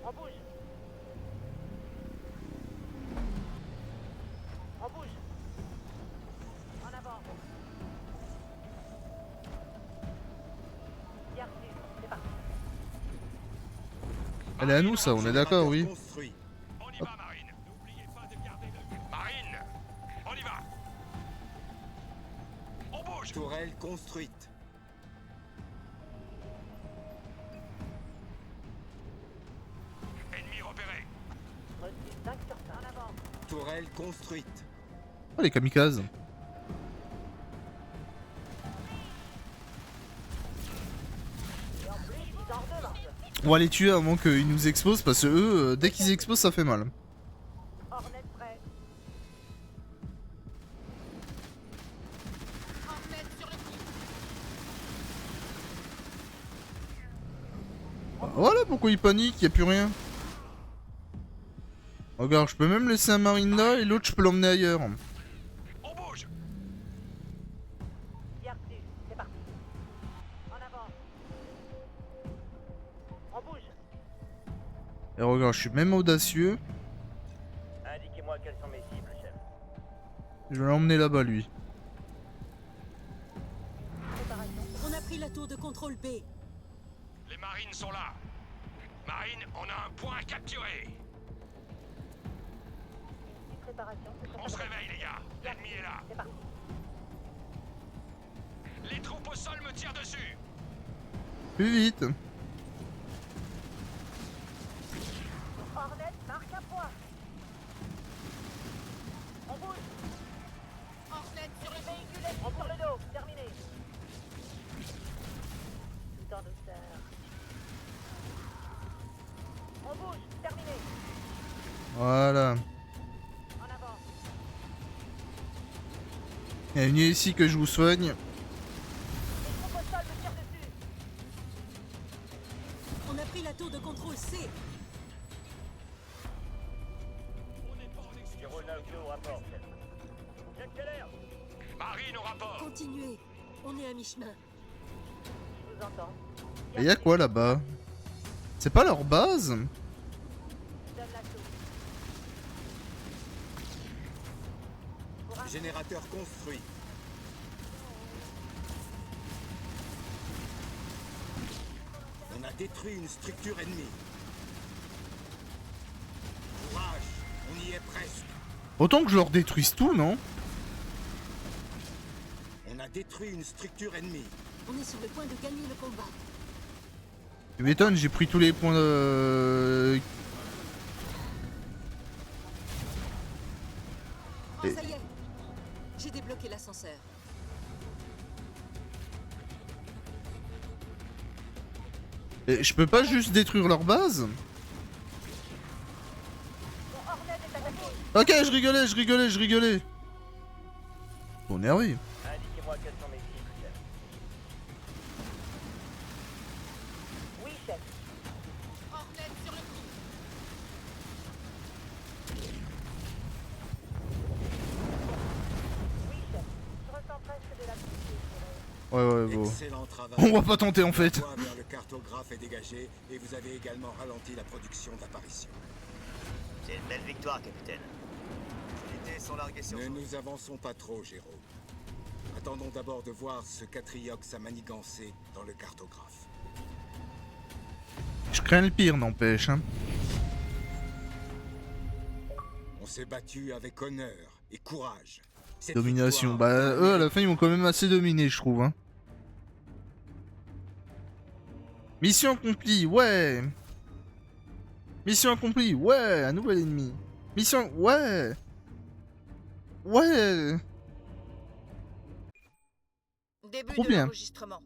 On bouge. On bouge. En avant. Bien reçu. C'est parti. Elle est à nous, ça, on est d'accord, oui. Construit. On y va, Marine. bouge. Tourelle construite. Ennemi repéré. Reçu 5 sur 5. En avant. Tourelle construite. Oh, les kamikazes. Et en plus, ils en redemandent. On va les tuer avant qu'ils nous exposent parce que eux, dès qu'ils exposent, ça fait mal. Hornet prêt. Hornet sur le coup. Bah, voilà pourquoi ils paniquent, y a plus rien. Regarde, je peux même laisser un marine là et l'autre je peux l'emmener ailleurs. On bouge. Tir dessus. C'est parti. En avant. On bouge. Et regarde, je suis même audacieux. Indiquez-moi quelles sont mes cibles, chef. Je vais l'emmener là-bas lui. On a pris la tour de contrôle B. Les marines sont là. Marine, on a un point à capturer. Préparation. On se réveille, les gars. L'ennemi est là. C'est parti. Les troupes au sol me tirent dessus. Plus vite. Hornet marque un point. On bouge. Hornet sur le coup. Véhicule ennemi sur le dos. Terminé. Tout en douceur. On bouge. Terminé. Voilà. En avant. Bienvenue ici que je vous soigne. Les troupes au sol me tirent dessus. On a pris la tour de contrôle C. Zéro 9 au rapport, chef. Jack Keller. Marine au rapport. Continuez. On est à mi-chemin. Je vous entends. Et y'a quoi là-bas? C'est pas leur base? Donne la tour. Générateur construit. On a détruit une structure ennemie. Courage, on y est presque. Autant que je leur détruise tout, non? On a détruit une structure ennemie. On est sur le point de gagner le combat. Tu m'étonnes, j'ai pris tous les points de... Et- Ça y est. J'ai débloqué l'ascenseur. Et je peux pas juste détruire leur base? Ok, je rigolais. Bon, énervé. Indiquez-moi quelles sont mes cibles, chef. Oui, chef. Hornet sur le coup. Oui, chef. Je ressens presque de la pitié pour Ouais, bon. Excellent travail. On va pas tenter en fait. La voie vers le cartographe est dégagée et vous avez également ralenti la production d'apparitions. C'est une belle victoire, capitaine. Les unités sont larguées sur Ne vous. nous avançons pas trop, Jérôme. Attendons d'abord de voir ce qu'Atriox a manigancé dans le cartographe. Je crains le pire, n'empêche. Hein. On s'est battu avec honneur et courage. Cette Domination. victoire- Bah, eux, à la fin, ils m'ont quand même assez dominé, je trouve. Hein. Mission accomplie, ouais. Mission accomplie, ouais. Un nouvel ennemi. Mission, ouais. Ouais. Début Trop de bien. l'enregistrement.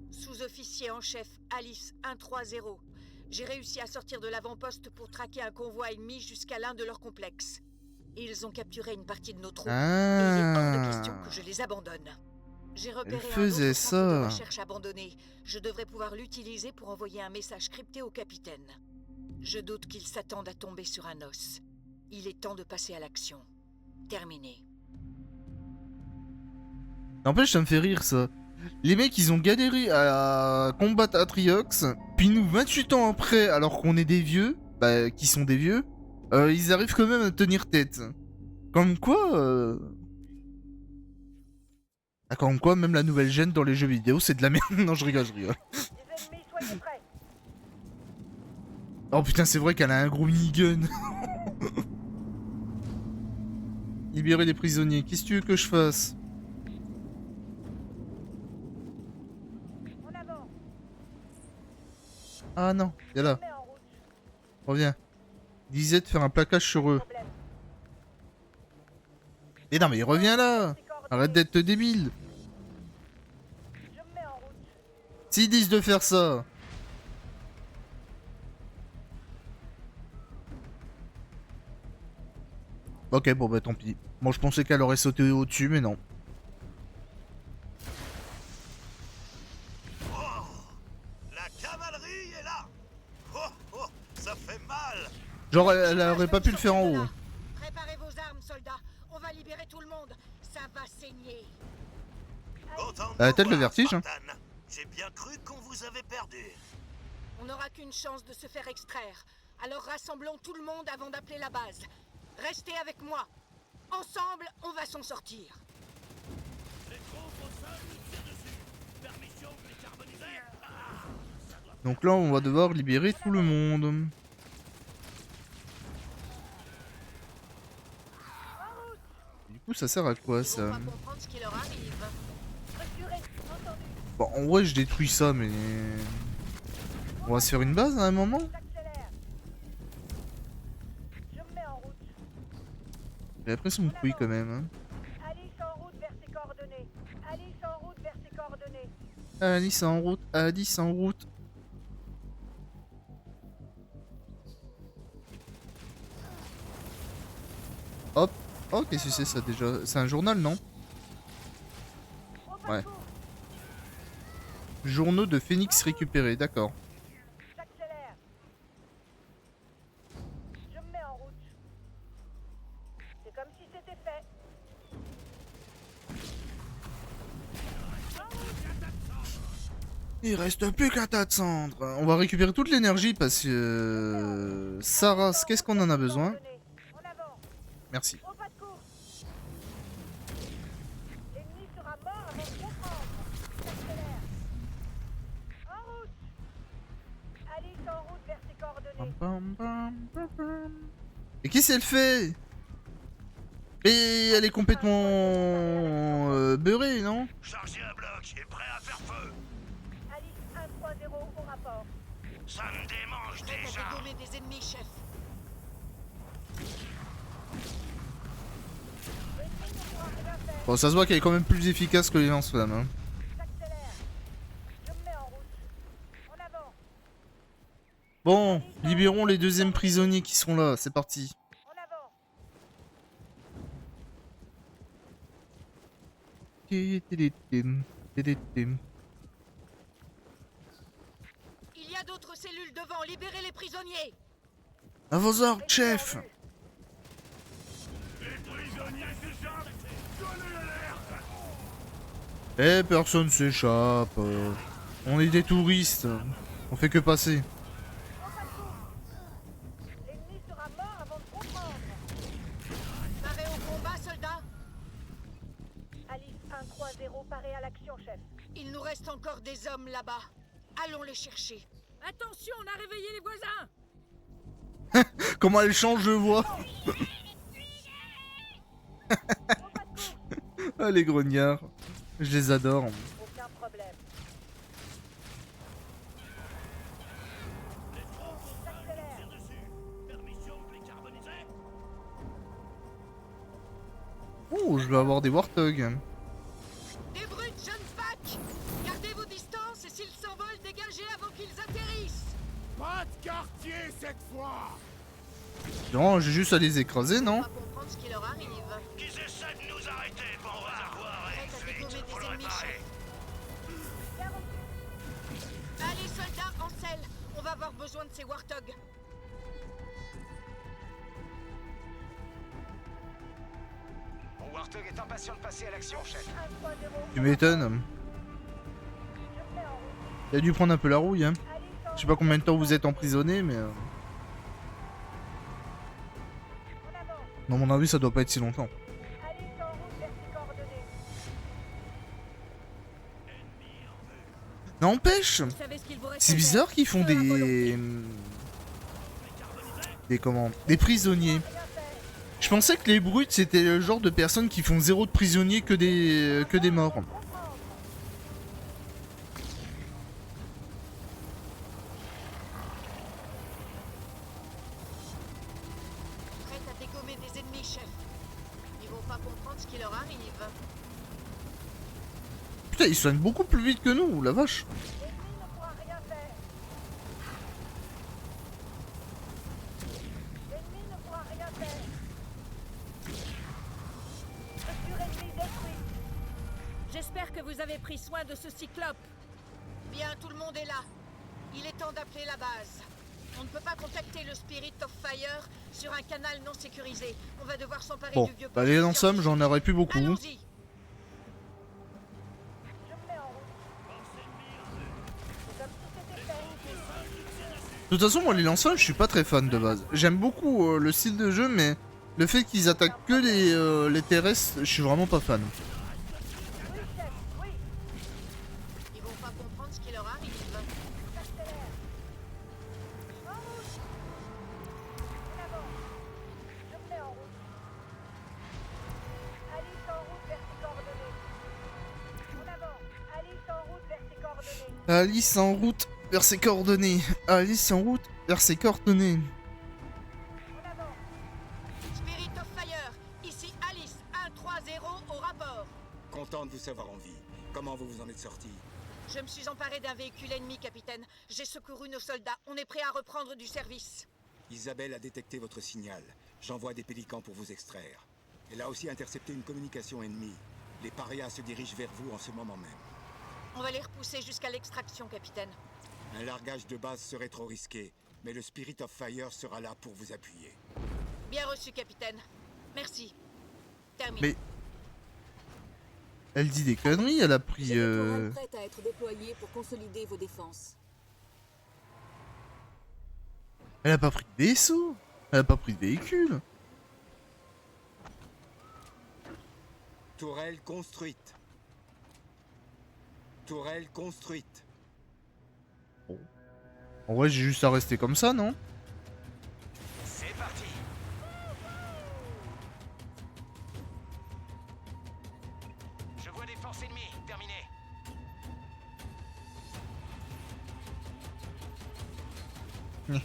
Sous-officier en chef Alice 130. J'ai réussi à sortir de l'avant-poste pour traquer un convoi ennemi jusqu'à l'un de leurs complexes. Ils ont capturé une partie de nos troupes. Et il est hors de question que je les abandonne. J'ai repéré un faisait autre centre de ça. recherche abandonné. Je devrais pouvoir l'utiliser pour envoyer un message crypté au capitaine. Je doute qu'il s'attende à tomber sur un os. Il est temps de passer à l'action. Terminé. N'empêche, ça me fait rire ça. Les mecs, ils ont galéré à combattre Atriox, puis nous, 28 ans après, alors qu'on est des vieux, bah, qui sont des vieux, ils arrivent quand même à tenir tête. Comme quoi, ah, comme quoi, même la nouvelle gêne dans les jeux vidéo, c'est de la merde. Non, je rigole. Les ennemis, soyez prêts. Oh putain, c'est vrai qu'elle a un gros minigun. Libérer les prisonniers. Qu'est-ce que tu veux que je fasse? Ah non, viens là. Reviens. Il disait de faire un plaquage sur eux. Et non mais reviens là. Arrête d'être débile. S'ils disent de faire ça. Ok, bon bah tant pis. Bon, je pensais qu'elle aurait sauté au-dessus, mais non. La cavalerie est là. Oh, oh, ça fait mal. Genre, elle aurait pas pu le faire en haut. Préparez vos armes, soldats. On va libérer tout le monde. Ça va saigner. Elle a peut-être le vertige, hein. J'ai bien cru qu'on vous avait perdu. On n'aura qu'une chance de se faire extraire. Alors rassemblons tout le monde avant d'appeler la base. Restez avec moi. Ensemble, on va s'en sortir. Donc là, on va devoir libérer tout le monde. Du coup, ça sert à quoi, ça? Bon, en vrai, je détruis ça, mais... On va se faire une base à un moment? J'ai l'impression que oui, quand même. Hein. Alice en route vers ses coordonnées. Alice en route vers ses coordonnées. Alice en route, Alice en route. Hop. Oh, qu'est-ce que c'est ça déjà? C'est un journal, non? Ouais. Journaux de Phoenix récupérés, d'accord. J'accélère. Je me mets en route. C'est comme si c'était fait. Il reste plus qu'un tas de cendres. On va récupérer toute l'énergie parce que... Saras, qu'est-ce qu'on en a besoin? Merci. L'ennemi sera mort avant de comprendre. J'accélère. En route. Alice en route vers ses coordonnées. Et qu'est-ce qu'elle fait? Et elle est complètement... beurrée, non? Chargez un bloc et prêt à faire feu. Alice 130 au rapport. Ça me démange déjà. Dégommer des ennemis, chef. Bon, ça se voit qu'elle est quand même plus efficace que les lance-flammes. Hein. Bon, libérons les deuxièmes prisonniers qui sont là. C'est parti. Il y a d'autres cellules devant. Libérez les prisonniers. À vos ordres, chef. Eh, personne s'échappe. On est des touristes. On fait que passer. L'ennemi sera mort avant de comprendre. Parez au combat, soldats. Alice 130, paré à l'action, chef. Il nous reste encore des hommes là-bas. Allons les chercher. Attention, on a réveillé les voisins. Comment elle change de voix. Ah, les grognards. Je les adore. Aucun problème. Oh, je vais avoir des warthogs. Des brutes jeunes packs. Gardez vos distances et s'ils s'envolent, dégagez avant qu'ils atterrissent. Pas de quartier cette fois. Non, j'ai juste à les écraser, non? On va comprendre ce qui leur arrive. Qu'ils essaient de nous arrêter, bon réservoir et ensuite, faut le réparer. Allez, soldats, en selle. On va avoir besoin de ces warthogs. Mon Warthog est impatient de passer à l'action, chef. Tu m'étonnes. Il a dû prendre un peu la rouille, hein. Je sais pas combien de temps vous êtes emprisonné, mais... Dans mon avis, ça doit pas être si longtemps. N'empêche, c'est bizarre qu'ils font des comment? Des prisonniers. Je pensais que les brutes c'était le genre de personnes qui font zéro de prisonniers que des morts. arrive. Putain, ils soignent beaucoup plus vite que nous, la vache. L'ennemi ne pourra rien faire. L'ennemi ne pourra rien faire. Structure ennemie détruite. J'espère que vous avez pris soin de ce cyclope. Bien, tout le monde est là. Il est temps d'appeler la base. On ne peut pas contacter le Spirit of Fire sur un canal non sécurisé. On va devoir s'emparer Bon, du vieux bah les ensemble, j'en aurais plus beaucoup. De Allons-y. Je me mets en route. Comme tout était fait. toute façon, moi, les lance-flammes, je suis pas très fan de base. J'aime beaucoup le style de jeu, mais le fait qu'ils attaquent que les terrestres, je suis vraiment pas fan. Oui, chef, oui. Ils vont pas comprendre ce qui leur arrive. J'accélère. En route. En avant. Je me mets en route. Alice en route vers ses coordonnées. En avant. Alice en route vers ses coordonnées. Alice en route vers ses coordonnées. Alice en route vers ses coordonnées. En avant. Spirit of Fire, ici Alice, 130 au rapport. Content de vous savoir en vie. Comment vous vous en êtes sorti? Je me suis emparé d'un véhicule ennemi, capitaine. J'ai secouru nos soldats. On est prêt à reprendre du service. Isabelle a détecté votre signal. J'envoie des pélicans pour vous extraire. Elle a aussi intercepté une communication ennemie. Les parias se dirigent vers vous en ce moment même. On va les repousser jusqu'à l'extraction, capitaine. Un largage de base serait trop risqué, mais le Spirit of Fire sera là pour vous appuyer. Bien reçu, capitaine. Merci. Terminé. Mais elle dit des conneries, elle a pris... J'ai des tourelles prêtes à être déployées pour consolider vos défenses. Elle a pas pris de vaisseau. Elle a pas pris de véhicule. Tourelle construite. Tourelle construite. En vrai, j'ai juste à rester comme ça, non? C'est parti. Je vois des forces ennemies. Terminé. On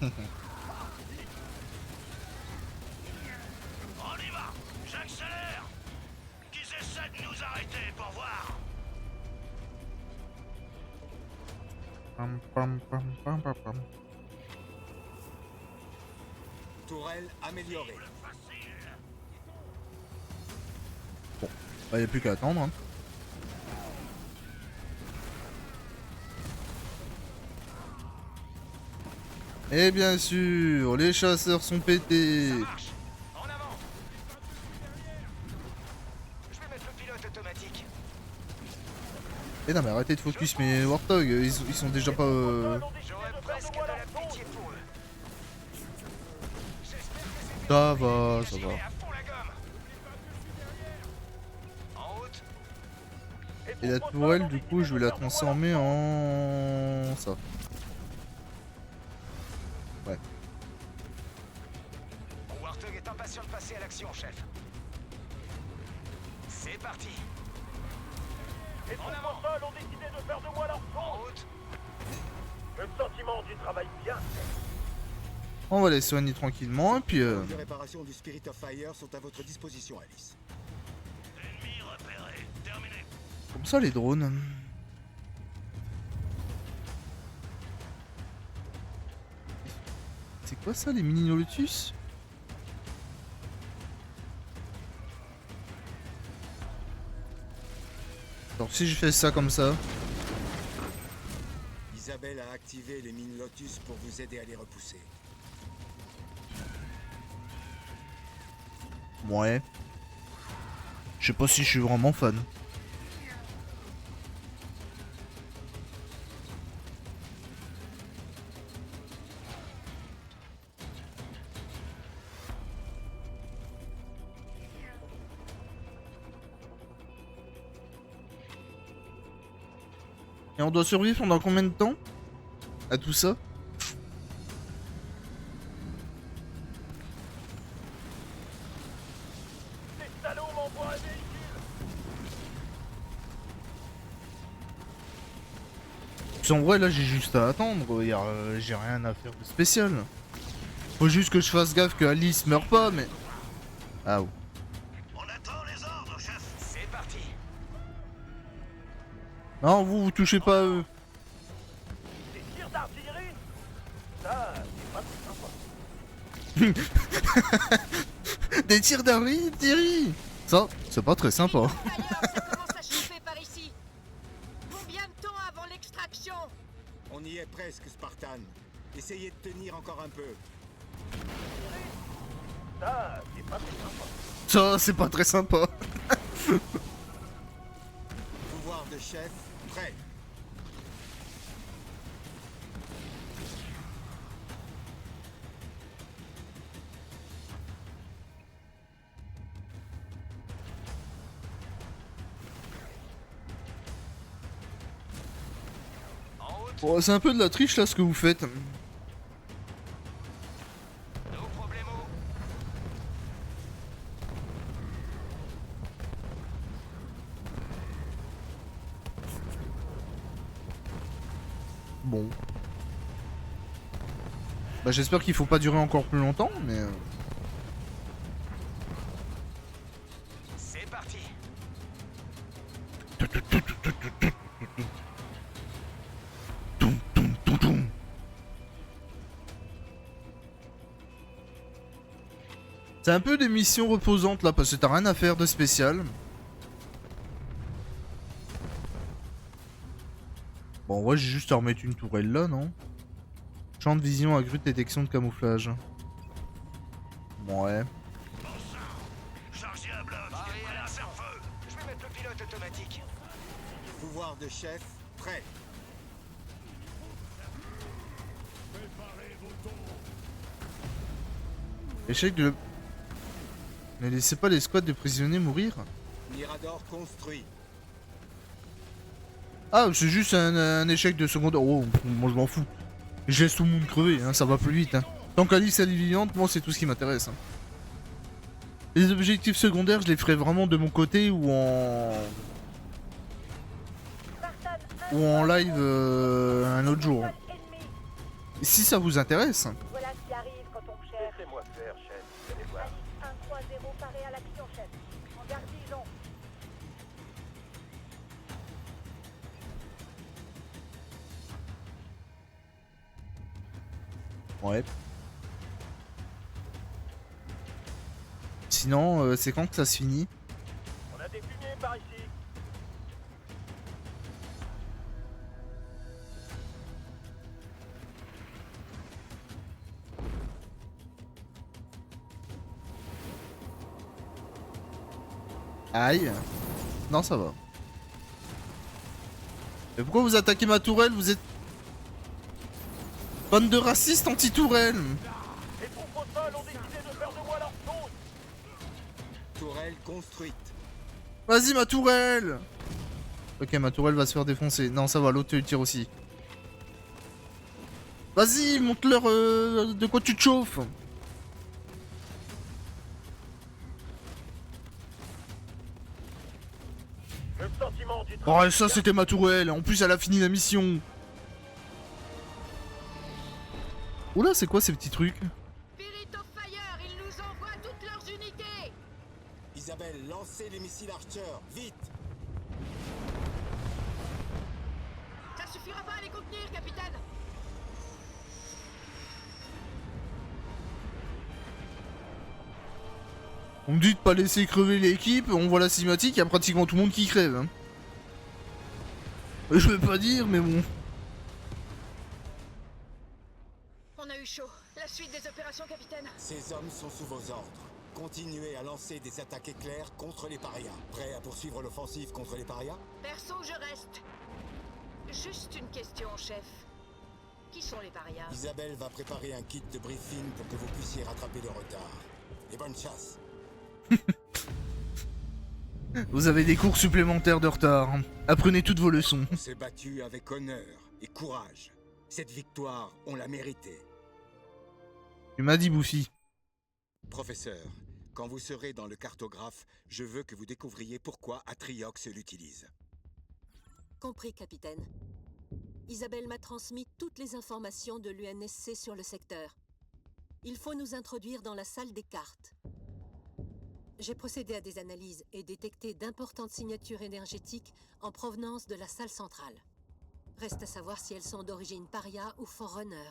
y va. J'accélère. Qu'ils essaient de nous arrêter pour voir. Pam, pam, pam, pam, pam, pam. Tourelle améliorée. Bah, y a plus qu'à attendre. Hein. Et bien sûr, les chasseurs sont pétés. Ça marche. En avant. Je vais mettre le pilote automatique. Et non mais arrêtez de focus mes Warthog, ils sont déjà pas... J'aurais presque de la pitié pour eux. Ça va, ça va. À fond la gomme. En route. Et la tourelle du coup je vais la transformer en... ça. Ouais. Warthog est impatient de passer à l'action, chef. C'est parti. Les troupes au sol ont décidé de faire de moi leur En fond. route. Le sentiment du travail bien fait. On va les soigner tranquillement et puis... Les réparations du Spirit of Fire sont à votre disposition, Alice. Ennemi repéré. Terminé. Comme ça les drones. C'est quoi ça les mini Lotus? Donc si je fais ça comme ça... Isabelle a activé les mines Lotus pour vous aider à les repousser. Ouais. Je sais pas si je suis vraiment fan. Et on doit survivre pendant combien de temps à tout ça? Ces salauds m'envoient un véhicule. Puis en vrai là j'ai juste à attendre, j'ai rien à faire de spécial. Faut juste que je fasse gaffe que Alice meurt pas mais... Ah ouais. On attend les ordres, chef. C'est parti. Non, vous touchez pas à eux. Des tirs d'artillerie? Ça, c'est pas très sympa. Des tirs d'artillerie. Ça, c'est pas très sympa. Ça commence à chauffer par ici. Combien de temps avant l'extraction? On y est presque, Spartan. Essayez de tenir encore un peu. Ça, c'est pas très sympa. Ça, c'est pas très sympa. Pouvoir de chef, prêt. Bon, c'est un peu de la triche là ce que vous faites. Bon. Bah j'espère qu'il faut pas durer encore plus longtemps, mais... C'est parti. C'est un peu des missions reposantes là, parce que t'as rien à faire de spécial. Bon, ouais, j'ai juste à remettre une tourelle là, non? Champ de vision accru de détection de camouflage. Ouais. Chargez un bloc. Je vais mettre le pilote automatique. Pouvoir de chef, prêt. Échec de... Ne laissez pas les squads de prisonniers mourir. Mirador construit. Ah, c'est juste un échec de secondaire. Oh, moi je m'en fous. Je laisse tout le monde crever, hein, ça va plus vite. Hein. Tant qu'Alice elle est vivante, moi c'est tout ce qui m'intéresse. Hein. Les objectifs secondaires, je les ferai vraiment de mon côté ou en... Ou en live un autre jour. Si ça vous intéresse. Voilà ce qui arrive quand on cherche. Laissez-moi faire, chef. Vous allez voir. 1-3-0 paré à l'action, chef. En garnison. Ouais. Sinon, c'est quand que ça se finit? On a des fumées par ici. Aïe. Non, ça va. Mais pourquoi vous attaquez ma tourelle? Vous êtes... Bande de racistes anti-tourelle. Les troupes Osval ont décidé de faire de moi leur faute. Tourelle construite. Vas-y, ma tourelle. Ok, ma tourelle va se faire défoncer. Non, ça va, l'autre te tire aussi. Vas-y, montre-leur de quoi tu te chauffes. Le sentiment du Oh, et ça, c'était ma tourelle. En plus, elle a fini la mission. Oula, c'est quoi ces petits trucs? Spirit of Fire, ils nous envoient toutes leurs unités. Isabelle, lancez les missiles Archer, vite. Ça suffira pas à les contenir, capitaine. On me dit de pas laisser crever l'équipe, on voit la cinématique, il y a pratiquement tout le monde qui crève. Hein. Je vais pas dire, mais bon. On a eu chaud. La suite des opérations, capitaine. Ces hommes sont sous vos ordres. Continuez à lancer des attaques éclairs contre les parias. Prêt à poursuivre l'offensive contre les parias? Perso, je reste. Juste une question, chef. Qui sont les parias? Isabelle va préparer un kit de briefing pour que vous puissiez rattraper le retard. Et bonne chasse. Vous avez des cours supplémentaires de retard. Apprenez toutes vos leçons. On s'est battu avec honneur et courage. Cette victoire, on l'a méritée. Tu m'as dit, Bouffi. Professeur, quand vous serez dans le cartographe, je veux que vous découvriez pourquoi Atriox l'utilise. Compris, capitaine. Isabelle m'a transmis toutes les informations de l'UNSC sur le secteur. Il faut nous introduire dans la salle des cartes. J'ai procédé à des analyses et détecté d'importantes signatures énergétiques en provenance de la salle centrale. Reste à savoir si elles sont d'origine paria ou forerunner.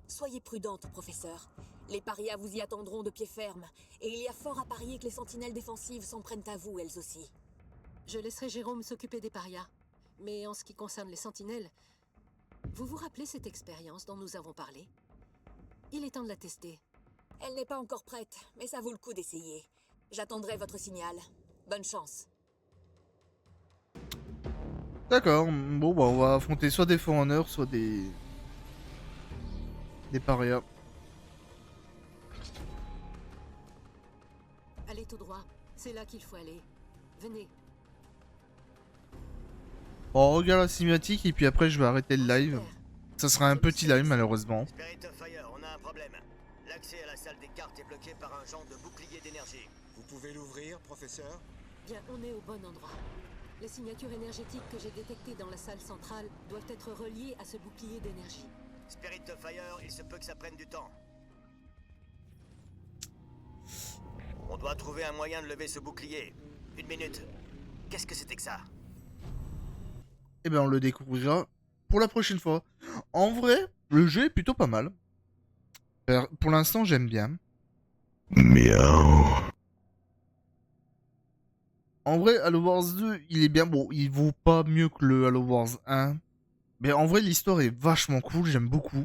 Soyez prudente, professeur. Les parias vous y attendront de pied ferme, et il y a fort à parier que les sentinelles défensives s'en prennent à vous, elles aussi. Je laisserai Jérôme s'occuper des parias. Mais en ce qui concerne les sentinelles, vous vous rappelez cette expérience dont nous avons parlé? Il est temps de la tester. Elle n'est pas encore prête, mais ça vaut le coup d'essayer. J'attendrai votre signal. Bonne chance. D'accord, bon bah on va affronter soit des Forerunners, soit des parias. Allez tout droit, c'est là qu'il faut aller. Venez. On regarde la cinématique et puis après je vais arrêter le live. Ça sera un petit live malheureusement. Spirit of Fire, on a un problème. L'accès à la salle des cartes est bloqué par un genre de bouclier d'énergie. Vous pouvez l'ouvrir, professeur? Bien, on est au bon endroit. Les signatures énergétiques que j'ai détectées dans la salle centrale doivent être reliées à ce bouclier d'énergie. Spirit of Fire, il se peut que ça prenne du temps. On doit trouver un moyen de lever ce bouclier. 1 minute. Qu'est-ce que c'était que ça? Et ben on le découvrira pour la prochaine fois. En vrai, le jeu est plutôt pas mal. Pour l'instant, j'aime bien. Miaou. En vrai, Halo Wars 2, il est bien. Bon, il vaut pas mieux que le Halo Wars 1. Mais en vrai, l'histoire est vachement cool, j'aime beaucoup.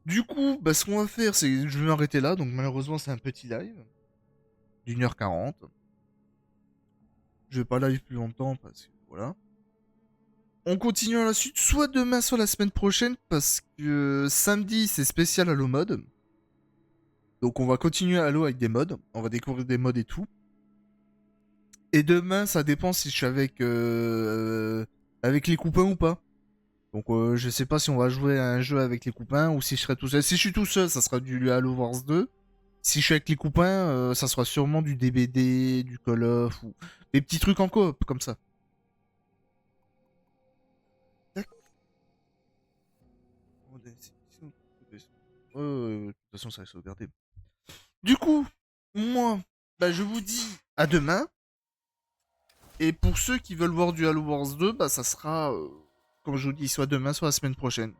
Du coup, bah, ce qu'on va faire, c'est que je vais m'arrêter là. Donc malheureusement, c'est un petit live d'1h40. Je vais pas live plus longtemps parce que voilà. On continue à la suite, soit demain, soit la semaine prochaine, parce que samedi, c'est spécial Halo Mode. Donc on va continuer Halo avec des mods, on va découvrir des mods et tout. Et demain, ça dépend si je suis avec les copains ou pas. Donc je sais pas si on va jouer à un jeu avec les copains ou si je serai tout seul. Si je suis tout seul, ça sera du Halo Wars 2. Si je suis avec les copains, ça sera sûrement du DBD, du Call of, ou des petits trucs en coop, comme ça. De toute façon, ça va sauvegarder. Du coup, moi, bah, je vous dis à demain. Et pour ceux qui veulent voir du Halo Wars 2, bah, ça sera, comme je vous dis, soit demain, soit la semaine prochaine.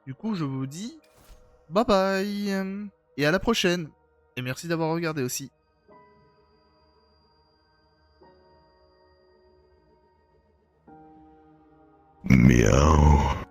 Du coup, je vous dis bye bye. Et à la prochaine. Et merci d'avoir regardé aussi. Miaou.